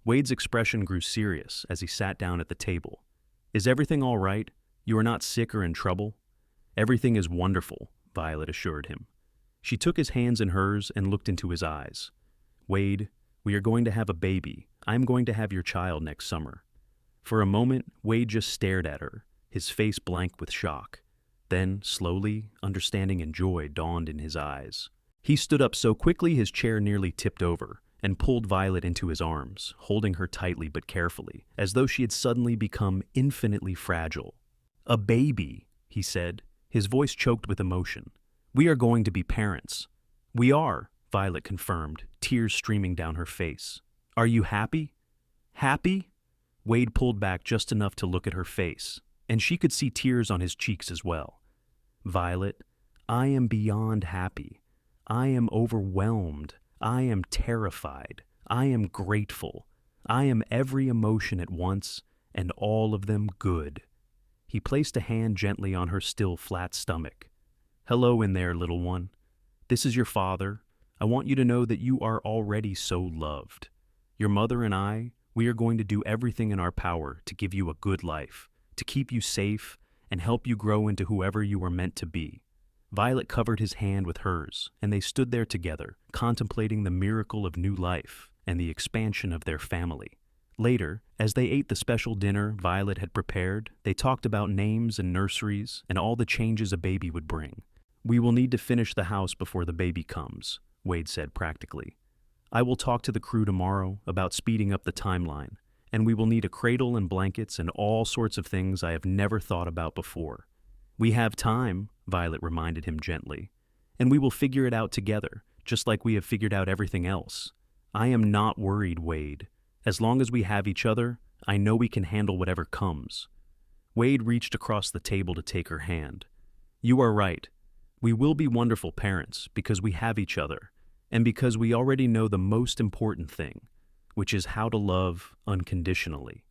Wade's expression grew serious as he sat down at the table. "Is everything all right? You are not sick or in trouble?" "Everything is wonderful," Violet assured him. She took his hands in hers and looked into his eyes. "Wade, we are going to have a baby. I'm going to have your child next summer." For a moment, Wade just stared at her, his face blank with shock. Then, slowly, understanding and joy dawned in his eyes. He stood up so quickly his chair nearly tipped over, and pulled Violet into his arms, holding her tightly but carefully, as though she had suddenly become infinitely fragile. "A baby," he said, his voice choked with emotion. "We are going to be parents." "We are," Violet confirmed, tears streaming down her face. "Are you happy?" "Happy?" Wade pulled back just enough to look at her face, and she could see tears on his cheeks as well. "Violet, I am beyond happy. I am overwhelmed. I am terrified. I am grateful. I am every emotion at once, and all of them good." He placed a hand gently on her still flat stomach. "Hello in there, little one. This is your father. I want you to know that you are already so loved. Your mother and I, we are going to do everything in our power to give you a good life, to keep you safe, and help you grow into whoever you are meant to be." Violet covered his hand with hers, and they stood there together, contemplating the miracle of new life and the expansion of their family. Later, as they ate the special dinner Violet had prepared, they talked about names and nurseries and all the changes a baby would bring. "We will need to finish the house before the baby comes," Wade said practically. "I will talk to the crew tomorrow about speeding up the timeline, and we will need a cradle and blankets and all sorts of things I have never thought about before." "We have time," Violet reminded him gently, "and we will figure it out together, just like we have figured out everything else. I am not worried, Wade. As long as we have each other, I know we can handle whatever comes." Wade reached across the table to take her hand. "You are right. We will be wonderful parents because we have each other, and because we already know the most important thing, which is how to love unconditionally."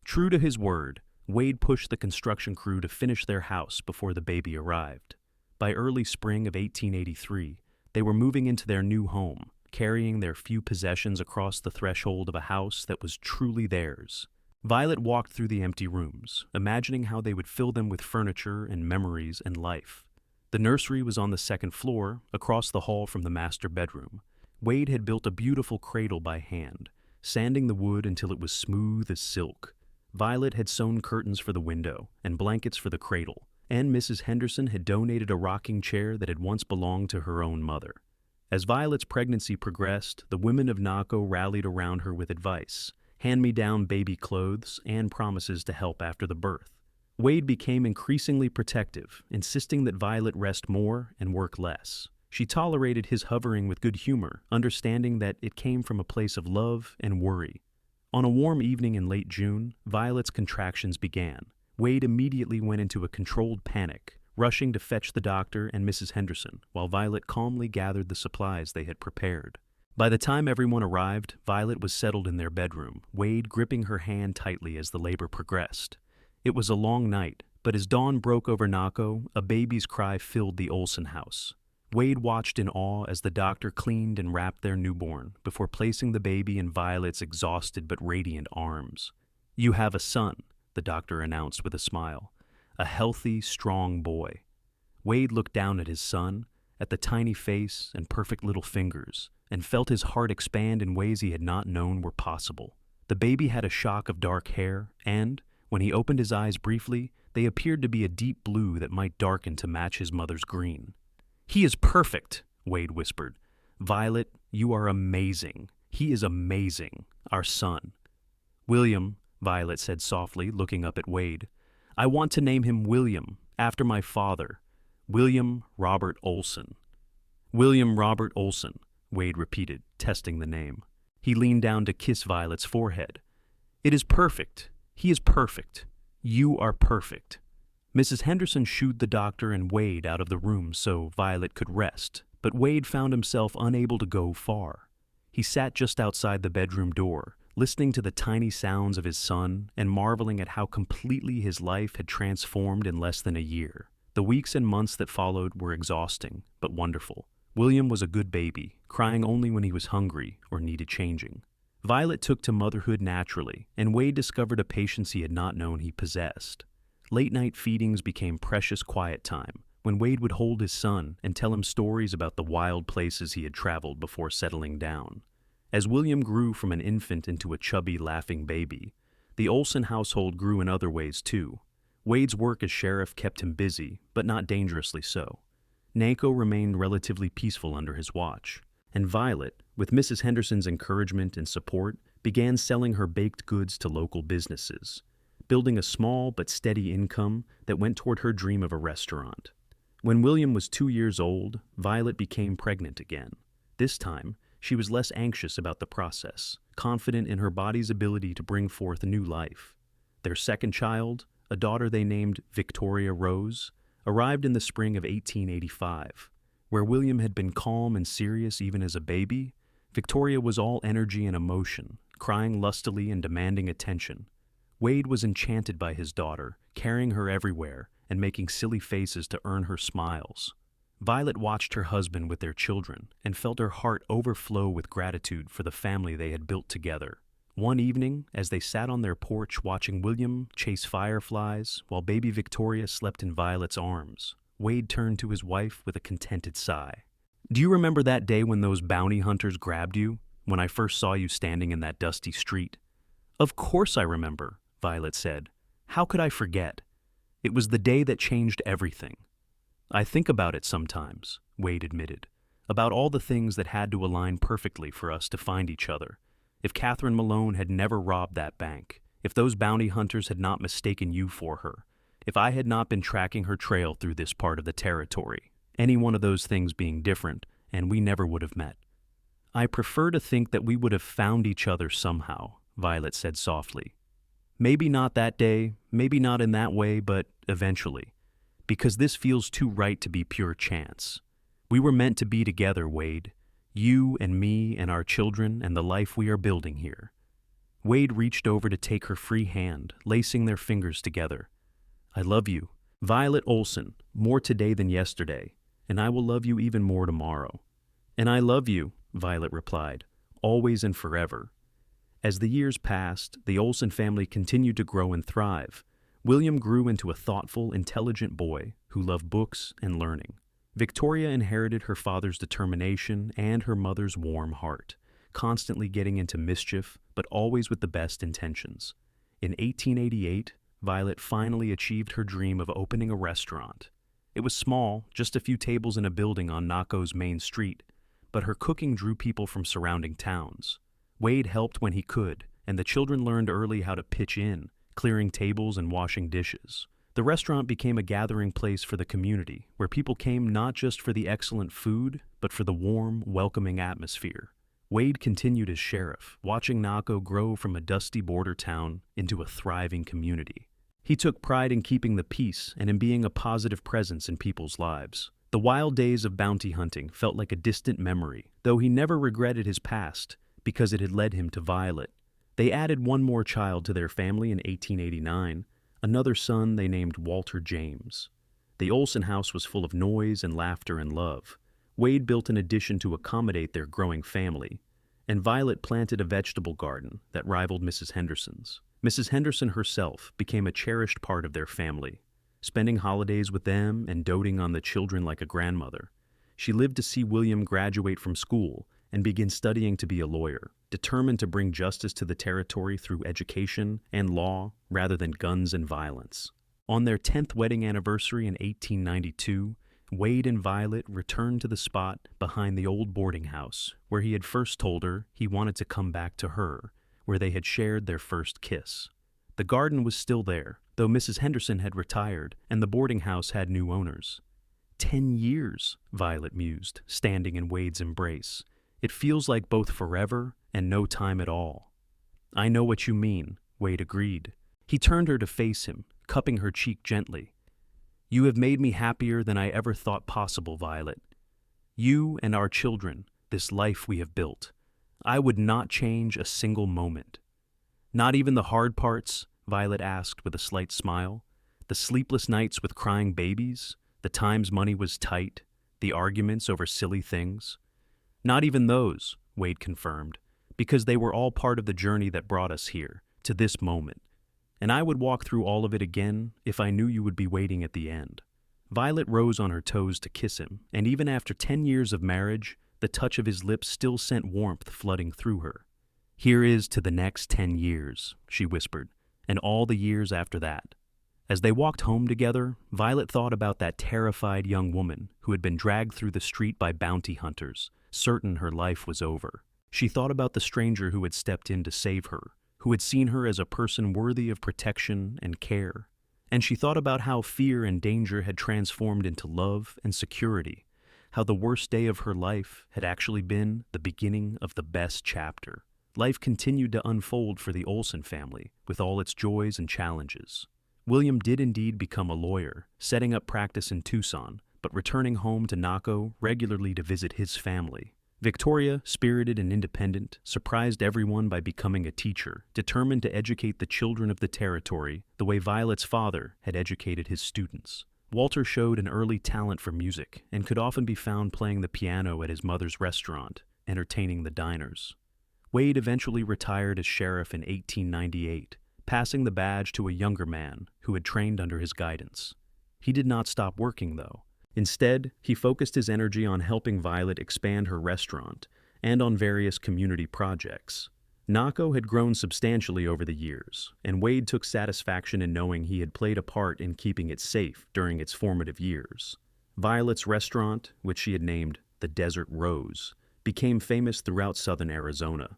True to his word, Wade pushed the construction crew to finish their house before the baby arrived. By early spring of 1883, they were moving into their new home, carrying their few possessions across the threshold of a house that was truly theirs. Violet walked through the empty rooms, imagining how they would fill them with furniture and memories and life. The nursery was on the second floor, across the hall from the master bedroom. Wade had built a beautiful cradle by hand, sanding the wood until it was smooth as silk. Violet had sewn curtains for the window and blankets for the cradle, and Mrs. Henderson had donated a rocking chair that had once belonged to her own mother. As Violet's pregnancy progressed, the women of Naco rallied around her with advice, hand-me-down baby clothes, and promises to help after the birth. Wade became increasingly protective, insisting that Violet rest more and work less. She tolerated his hovering with good humor, understanding that it came from a place of love and worry. On a warm evening in late June, Violet's contractions began. Wade immediately went into a controlled panic, rushing to fetch the doctor and Mrs. Henderson, while Violet calmly gathered the supplies they had prepared. By the time everyone arrived, Violet was settled in their bedroom, Wade gripping her hand tightly as the labor progressed. It was a long night, but as dawn broke over Naco, a baby's cry filled the Olson house. Wade watched in awe as the doctor cleaned and wrapped their newborn before placing the baby in Violet's exhausted but radiant arms. "You have a son," the doctor announced with a smile. "A healthy, strong boy." Wade looked down at his son, at the tiny face and perfect little fingers, and felt his heart expand in ways he had not known were possible. The baby had a shock of dark hair, and, when he opened his eyes briefly, they appeared to be a deep blue that might darken to match his mother's green. "He is perfect," Wade whispered. "Violet, you are amazing. He is amazing, our son." "William," Violet said softly, looking up at Wade. "I want to name him William, after my father. William Robert Olson." "William Robert Olson," Wade repeated, testing the name. He leaned down to kiss Violet's forehead. "It is perfect. He is perfect. You are perfect." Mrs. Henderson shooed the doctor and Wade out of the room so Violet could rest, but Wade found himself unable to go far. He sat just outside the bedroom door, listening to the tiny sounds of his son and marveling at how completely his life had transformed in less than a year. The weeks and months that followed were exhausting, but wonderful. William was a good baby, crying only when he was hungry or needed changing. Violet took to motherhood naturally, and Wade discovered a patience he had not known he possessed. Late-night feedings became precious quiet time, when Wade would hold his son and tell him stories about the wild places he had traveled before settling down. As William grew from an infant into a chubby, laughing baby, the Olson household grew in other ways too. Wade's work as sheriff kept him busy, but not dangerously so. Naco remained relatively peaceful under his watch, and Violet, with Mrs. Henderson's encouragement and support, began selling her baked goods to local businesses, building a small but steady income that went toward her dream of a restaurant. When William was 2 years old, Violet became pregnant again. This time, she was less anxious about the process, confident in her body's ability to bring forth new life. Their second child, a daughter they named Victoria Rose, arrived in the spring of 1885. Where William had been calm and serious even as a baby, Victoria was all energy and emotion, crying lustily and demanding attention. Wade was enchanted by his daughter, carrying her everywhere and making silly faces to earn her smiles. Violet watched her husband with their children and felt her heart overflow with gratitude for the family they had built together. One evening, as they sat on their porch watching William chase fireflies while baby Victoria slept in Violet's arms, Wade turned to his wife with a contented sigh. "Do you remember that day when those bounty hunters grabbed you, when I first saw you standing in that dusty street?" "Of course I remember," Violet said. "How could I forget? It was the day that changed everything." "I think about it sometimes," Wade admitted, "about all the things that had to align perfectly for us to find each other. If Catherine Malone had never robbed that bank, if those bounty hunters had not mistaken you for her, if I had not been tracking her trail through this part of the territory, any one of those things being different, and we never would have met." "I prefer to think that we would have found each other somehow," Violet said softly. "Maybe not that day, maybe not in that way, but eventually. Because this feels too right to be pure chance. We were meant to be together, Wade. You and me and our children and the life we are building here." Wade reached over to take her free hand, lacing their fingers together. "I love you, Violet Olson, more today than yesterday, and I will love you even more tomorrow." "And I love you," Violet replied, "always and forever." As the years passed, the Olson family continued to grow and thrive. William grew into a thoughtful, intelligent boy who loved books and learning. Victoria inherited her father's determination and her mother's warm heart, constantly getting into mischief, but always with the best intentions. In 1888, Violet finally achieved her dream of opening a restaurant. It was small, just a few tables in a building on Naco's main street, but her cooking drew people from surrounding towns. Wade helped when he could, and the children learned early how to pitch in, clearing tables and washing dishes. The restaurant became a gathering place for the community, where people came not just for the excellent food, but for the warm, welcoming atmosphere. Wade continued as sheriff, watching Naco grow from a dusty border town into a thriving community. He took pride in keeping the peace and in being a positive presence in people's lives. The wild days of bounty hunting felt like a distant memory, though he never regretted his past because it had led him to Violet. They added one more child to their family in 1889, another son they named Walter James. The Olson house was full of noise and laughter and love. Wade built an addition to accommodate their growing family, and Violet planted a vegetable garden that rivaled Mrs. Henderson's. Mrs. Henderson herself became a cherished part of their family, spending holidays with them and doting on the children like a grandmother. She lived to see William graduate from school and begin studying to be a lawyer, determined to bring justice to the territory through education and law rather than guns and violence. On their 10th wedding anniversary in 1892, Wade and Violet returned to the spot behind the old boarding house where he had first told her he wanted to come back to her, where they had shared their first kiss. The garden was still there, though Mrs. Henderson had retired and the boarding house had new owners. 10 years, Violet mused, standing in Wade's embrace. It feels like both forever and no time at all. I know what you mean, Wade agreed. He turned her to face him, cupping her cheek gently. You have made me happier than I ever thought possible, Violet. You and our children, this life we have built. I would not change a single moment. Not even the hard parts? Violet asked with a slight smile. The sleepless nights with crying babies? The times money was tight? The arguments over silly things? Not even those, Wade confirmed, because they were all part of the journey that brought us here, to this moment. And I would walk through all of it again if I knew you would be waiting at the end. Violet rose on her toes to kiss him, and even after 10 years of marriage, the touch of his lips still sent warmth flooding through her. Here is to the next 10 years, she whispered, and all the years after that. As they walked home together, Violet thought about that terrified young woman who had been dragged through the street by bounty hunters, certain her life was over. She thought about the stranger who had stepped in to save her, who had seen her as a person worthy of protection and care. And she thought about how fear and danger had transformed into love and security, how the worst day of her life had actually been the beginning of the best chapter. Life continued to unfold for the Olson family, with all its joys and challenges. William did indeed become a lawyer, setting up practice in Tucson, but returning home to Naco regularly to visit his family. Victoria, spirited and independent, surprised everyone by becoming a teacher, determined to educate the children of the territory the way Violet's father had educated his students. Walter showed an early talent for music and could often be found playing the piano at his mother's restaurant, entertaining the diners. Wade eventually retired as sheriff in 1898, passing the badge to a younger man who had trained under his guidance. He did not stop working, though. Instead, he focused his energy on helping Violet expand her restaurant and on various community projects. Naco had grown substantially over the years, and Wade took satisfaction in knowing he had played a part in keeping it safe during its formative years. Violet's restaurant, which she had named the Desert Rose, became famous throughout southern Arizona.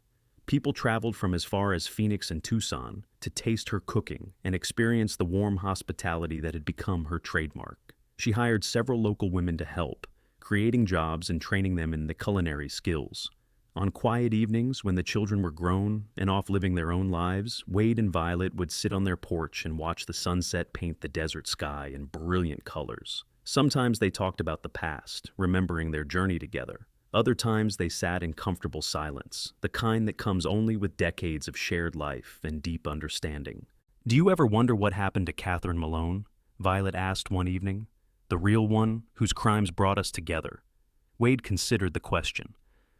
People traveled from as far as Phoenix and Tucson to taste her cooking and experience the warm hospitality that had become her trademark. She hired several local women to help, creating jobs and training them in the culinary skills. On quiet evenings, when the children were grown and off living their own lives, Wade and Violet would sit on their porch and watch the sunset paint the desert sky in brilliant colors. Sometimes they talked about the past, remembering their journey together. Other times they sat in comfortable silence, the kind that comes only with decades of shared life and deep understanding. Do you ever wonder what happened to Catherine Malone? Violet asked one evening. The real one, whose crimes brought us together. Wade considered the question.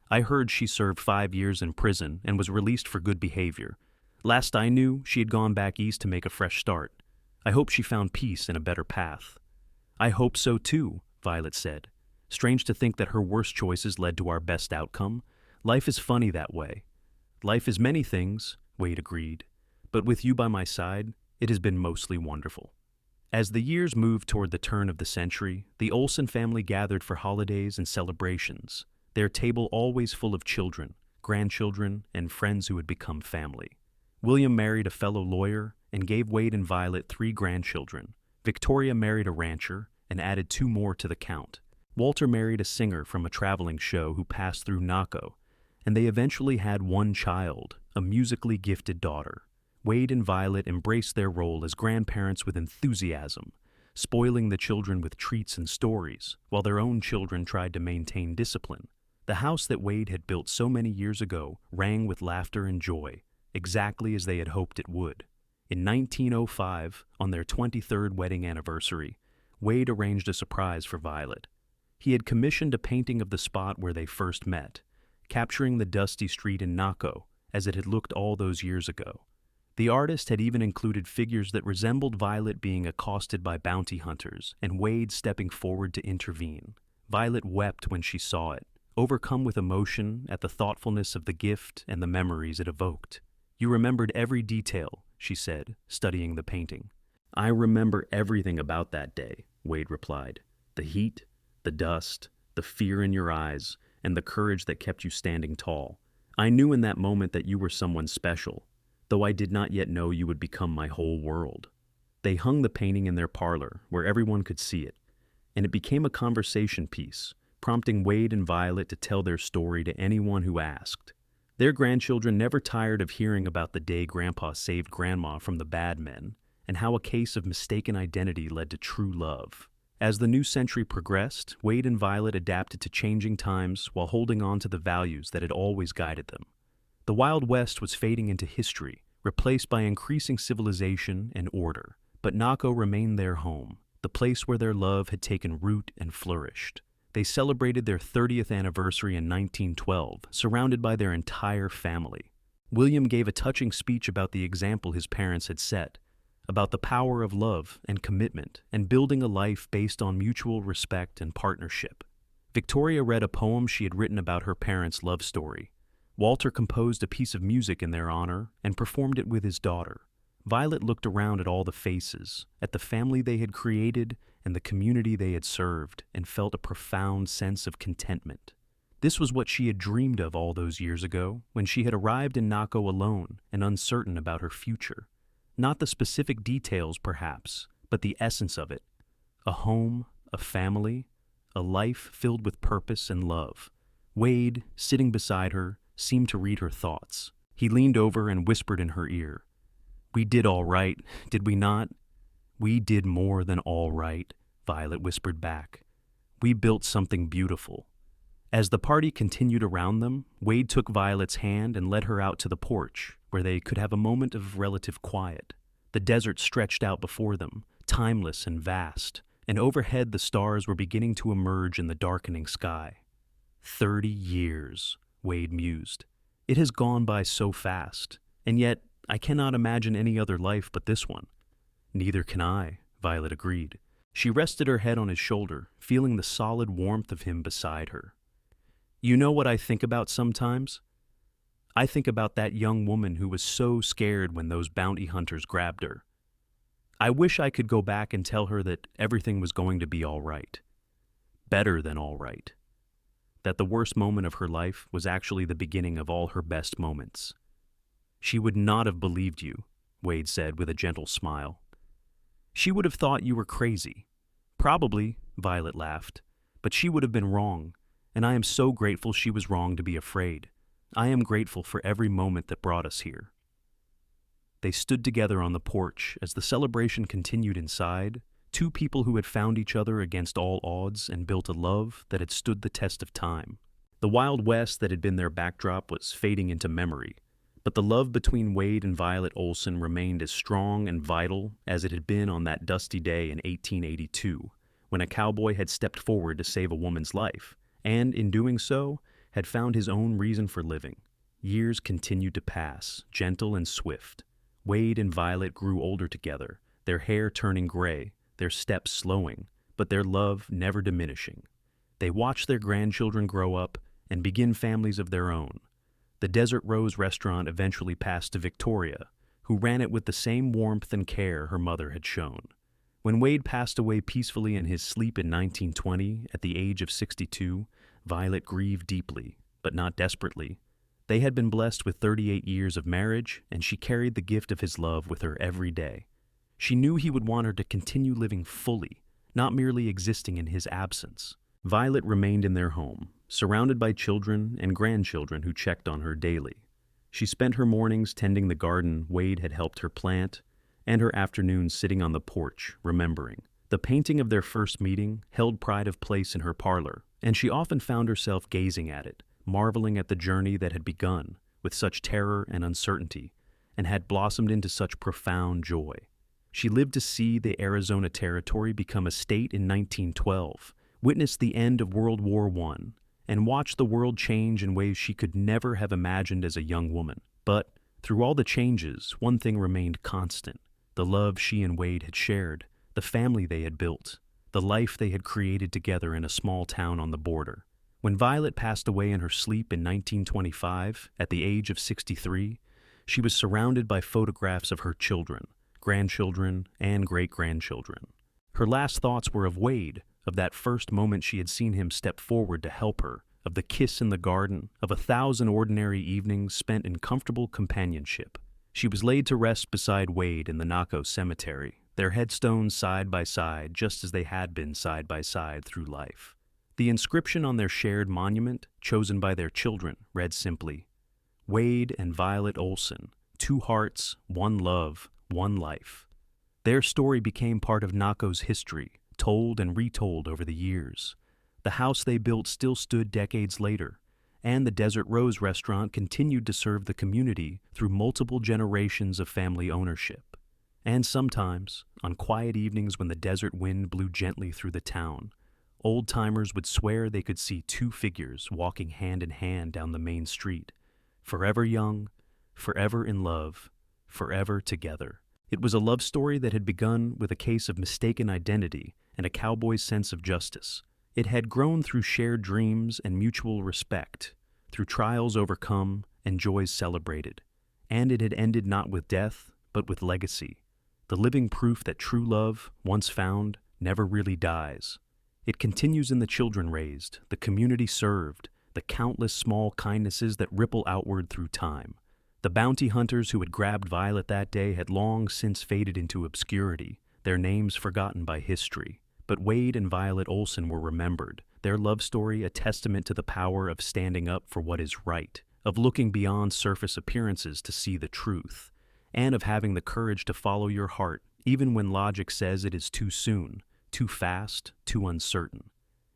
I heard she served 5 years in prison and was released for good behavior. Last I knew, she had gone back east to make a fresh start. I hope she found peace and a better path. I hope so too, Violet said. Strange to think that her worst choices led to our best outcome. Life is funny that way. Life is many things, Wade agreed. But with you by my side, it has been mostly wonderful. As the years moved toward the turn of the century, the Olson family gathered for holidays and celebrations, their table always full of children, grandchildren, and friends who had become family. William married a fellow lawyer and gave Wade and Violet 3 grandchildren. Victoria married a rancher and added 2 more to the count. Walter married a singer from a traveling show who passed through Naco, and they eventually had 1 child, a musically gifted daughter. Wade and Violet embraced their role as grandparents with enthusiasm, spoiling the children with treats and stories, while their own children tried to maintain discipline. The house that Wade had built so many years ago rang with laughter and joy, exactly as they had hoped it would. In 1905, on their 23rd wedding anniversary, Wade arranged a surprise for Violet. He had commissioned a painting of the spot where they first met, capturing the dusty street in Naco as it had looked all those years ago. The artist had even included figures that resembled Violet being accosted by bounty hunters and Wade stepping forward to intervene. Violet wept when she saw it, overcome with emotion at the thoughtfulness of the gift and the memories it evoked. "You remembered every detail," she said, studying the painting. "I remember everything about that day," Wade replied. "The heat, the dust, the fear in your eyes, and the courage that kept you standing tall. I knew in that moment that you were someone special, though I did not yet know you would become my whole world." They hung the painting in their parlor, where everyone could see it, and it became a conversation piece, prompting Wade and Violet to tell their story to anyone who asked. Their grandchildren never tired of hearing about the day Grandpa saved Grandma from the bad men, and how a case of mistaken identity led to true love. As the new century progressed, Wade and Violet adapted to changing times while holding on to the values that had always guided them. The Wild West was fading into history, replaced by increasing civilization and order, but Naco remained their home, the place where their love had taken root and flourished. They celebrated their 30th anniversary in 1912, surrounded by their entire family. William gave a touching speech about the example his parents had set, about the power of love and commitment and building a life based on mutual respect and partnership. Victoria read a poem she had written about her parents' love story. Walter composed a piece of music in their honor and performed it with his daughter. Violet looked around at all the faces, at the family they had created and the community they had served, and felt a profound sense of contentment. This was what she had dreamed of all those years ago, when she had arrived in Naco alone and uncertain about her future. Not the specific details, perhaps, but the essence of it. A home, a family, a life filled with purpose and love. Wade, sitting beside her, seemed to read her thoughts. He leaned over and whispered in her ear, "We did all right, did we not?" "We did more than all right," Violet whispered back. "We built something beautiful." As the party continued around them, Wade took Violet's hand and led her out to the porch, where they could have a moment of relative quiet. The desert stretched out before them, timeless and vast, and overhead the stars were beginning to emerge in the darkening sky. 30 years, Wade mused. It has gone by so fast, and yet I cannot imagine any other life but this one. Neither can I, Violet agreed. She rested her head on his shoulder, feeling the solid warmth of him beside her. "You know what I think about sometimes? I think about that young woman who was so scared when those bounty hunters grabbed her. I wish I could go back and tell her that everything was going to be all right. Better than all right. That the worst moment of her life was actually the beginning of all her best moments." "She would not have believed you," Wade said with a gentle smile. "She would have thought you were crazy." "Probably," Violet laughed, "but she would have been wrong, and I am so grateful she was wrong to be afraid. I am grateful for every moment that brought us here." They stood together on the porch as the celebration continued inside, two people who had found each other against all odds and built a love that had stood the test of time. The Wild West that had been their backdrop was fading into memory, but the love between Wade and Violet Olson remained as strong and vital as it had been on that dusty day in 1882, when a cowboy had stepped forward to save a woman's life, and, in doing so, had found his own reason for living. Years continued to pass, gentle and swift. Wade and Violet grew older together, their hair turning gray, their steps slowing, but their love never diminishing. They watched their grandchildren grow up and begin families of their own. The Desert Rose restaurant eventually passed to Victoria, who ran it with the same warmth and care her mother had shown. When Wade passed away peacefully in his sleep in 1920, at the age of 62, Violet grieved deeply, but not desperately. They had been blessed with 38 years of marriage, and she carried the gift of his love with her every day. She knew he would want her to continue living fully, not merely existing in his absence. Violet remained in their home, surrounded by children and grandchildren who checked on her daily. She spent her mornings tending the garden Wade had helped her plant, and her afternoons sitting on the porch, remembering. The painting of their first meeting held pride of place in her parlor, and she often found herself gazing at it, marveling at the journey that had begun with such terror and uncertainty, and had blossomed into such profound joy. She lived to see the Arizona Territory become a state in 1912, witnessed the end of World War I, and watched the world change in ways she could never have imagined as a young woman. But through all the changes, one thing remained constant: the love she and Wade had shared, the family they had built, the life they had created together in a small town on the border. When Violet passed away in her sleep in 1925, at the age of 63, she was surrounded by photographs of her children, grandchildren, and great-grandchildren. Her last thoughts were of Wade, of that first moment she had seen him step forward to help her, of the kiss in the garden, of 1,000 ordinary evenings spent in comfortable companionship. She was laid to rest beside Wade in the Naco cemetery, their headstones side by side, just as they had been side by side through life. The inscription on their shared monument, chosen by their children, read simply, "Wade and Violet Olson, 2 hearts, 1 love, 1 life." Their story became part of Naco's history, told and retold over the years. The house they built still stood decades later, and the Desert Rose restaurant continued to serve the community through multiple generations of family ownership. And sometimes, on quiet evenings when the desert wind blew gently through the town, old-timers would swear they could see 2 figures walking hand in hand down the main street, forever young, forever in love, forever together. It was a love story that had begun with a case of mistaken identity and a cowboy's sense of justice. It had grown through shared dreams and mutual respect, through trials overcome and joys celebrated. And it had ended not with death, but with legacy, the living proof that true love, once found, never really dies. It continues in the children raised, the community served, the countless small kindnesses that ripple outward through time. The bounty hunters who had grabbed Violet that day had long since faded into obscurity, their names forgotten by history. But Wade and Violet Olson were remembered, their love story a testament to the power of standing up for what is right, of looking beyond surface appearances to see the truth, and of having the courage to follow your heart, even when logic says it is too soon, too fast, too uncertain.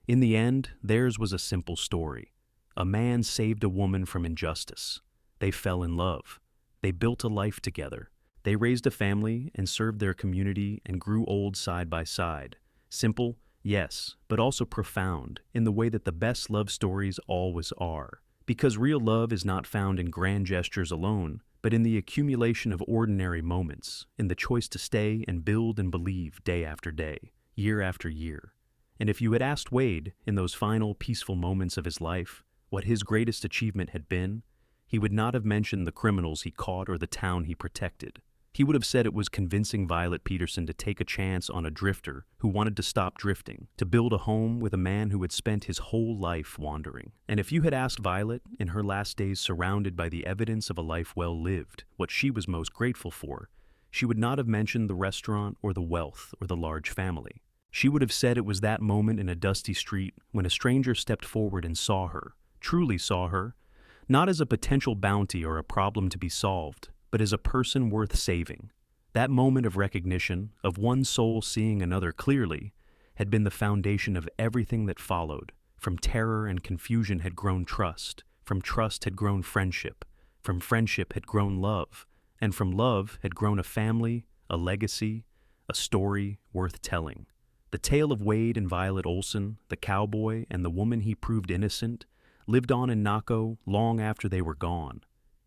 In the end, theirs was a simple story. A man saved a woman from injustice. They fell in love. They built a life together. They raised a family and served their community and grew old side by side. Simple, yes, but also profound, in the way that the best love stories always are. Because real love is not found in grand gestures alone, but in the accumulation of ordinary moments, in the choice to stay and build and believe day after day, year after year. And if you had asked Wade, in those final peaceful moments of his life, what his greatest achievement had been, he would not have mentioned the criminals he caught or the town he protected. He would have said it was convincing Violet Peterson to take a chance on a drifter who wanted to stop drifting, to build a home with a man who had spent his whole life wandering. And if you had asked Violet, in her last days surrounded by the evidence of a life well lived, what she was most grateful for, she would not have mentioned the restaurant or the wealth or the large family. She would have said it was that moment in a dusty street when a stranger stepped forward and saw her, truly saw her, not as a potential bounty or a problem to be solved, but as a person worth saving. That moment of recognition, of one soul seeing another clearly, had been the foundation of everything that followed. From terror and confusion had grown trust, from trust had grown friendship, from friendship had grown love, and from love had grown a family, a legacy, a story worth telling. The tale of Wade and Violet Olson, the cowboy and the woman he proved innocent, lived on in Naco long after they were gone.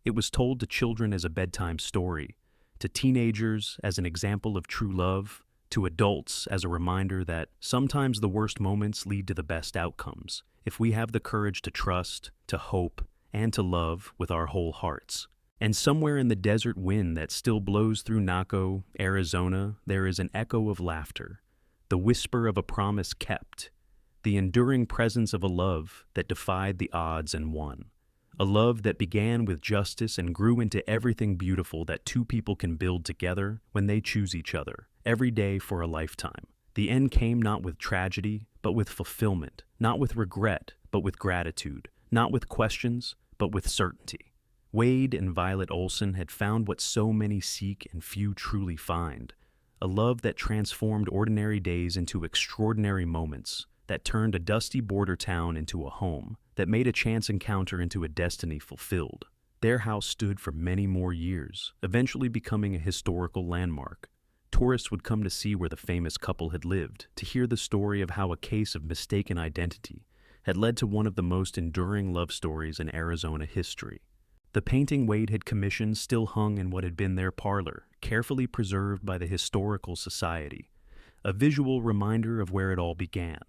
It was told to children as a bedtime story, to teenagers as an example of true love, to adults as a reminder that sometimes the worst moments lead to the best outcomes, if we have the courage to trust, to hope, and to love with our whole hearts. And somewhere in the desert wind that still blows through Naco, Arizona, there is an echo of laughter, the whisper of a promise kept, the enduring presence of a love that defied the odds and won. A love that began with justice and grew into everything beautiful that 2 people can build together when they choose each other, every day for a lifetime. The end came not with tragedy, but with fulfillment, not with regret, but with gratitude, not with questions, but with certainty. Wade and Violet Olson had found what so many seek and few truly find, a love that transformed ordinary days into extraordinary moments, that turned a dusty border town into a home, that made a chance encounter into a destiny fulfilled. Their house stood for many more years, eventually becoming a historical landmark. Tourists would come to see where the famous couple had lived, to hear the story of how a case of mistaken identity had led to one of the most enduring love stories in Arizona history. The painting Wade had commissioned still hung in what had been their parlor, carefully preserved by the Historical Society, a visual reminder of where it all began.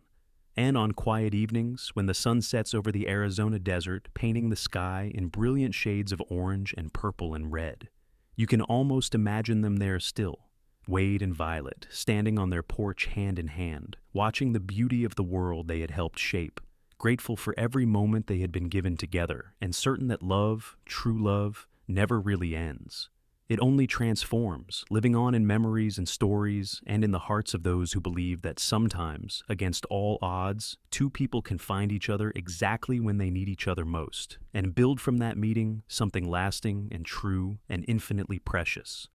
And on quiet evenings, when the sun sets over the Arizona desert, painting the sky in brilliant shades of orange and purple and red, you can almost imagine them there still, Wade and Violet, standing on their porch hand in hand, watching the beauty of the world they had helped shape, grateful for every moment they had been given together, and certain that love, true love, never really ends. It only transforms, living on in memories and stories and in the hearts of those who believe that sometimes, against all odds, two people can find each other exactly when they need each other most, and build from that meeting something lasting and true and infinitely precious.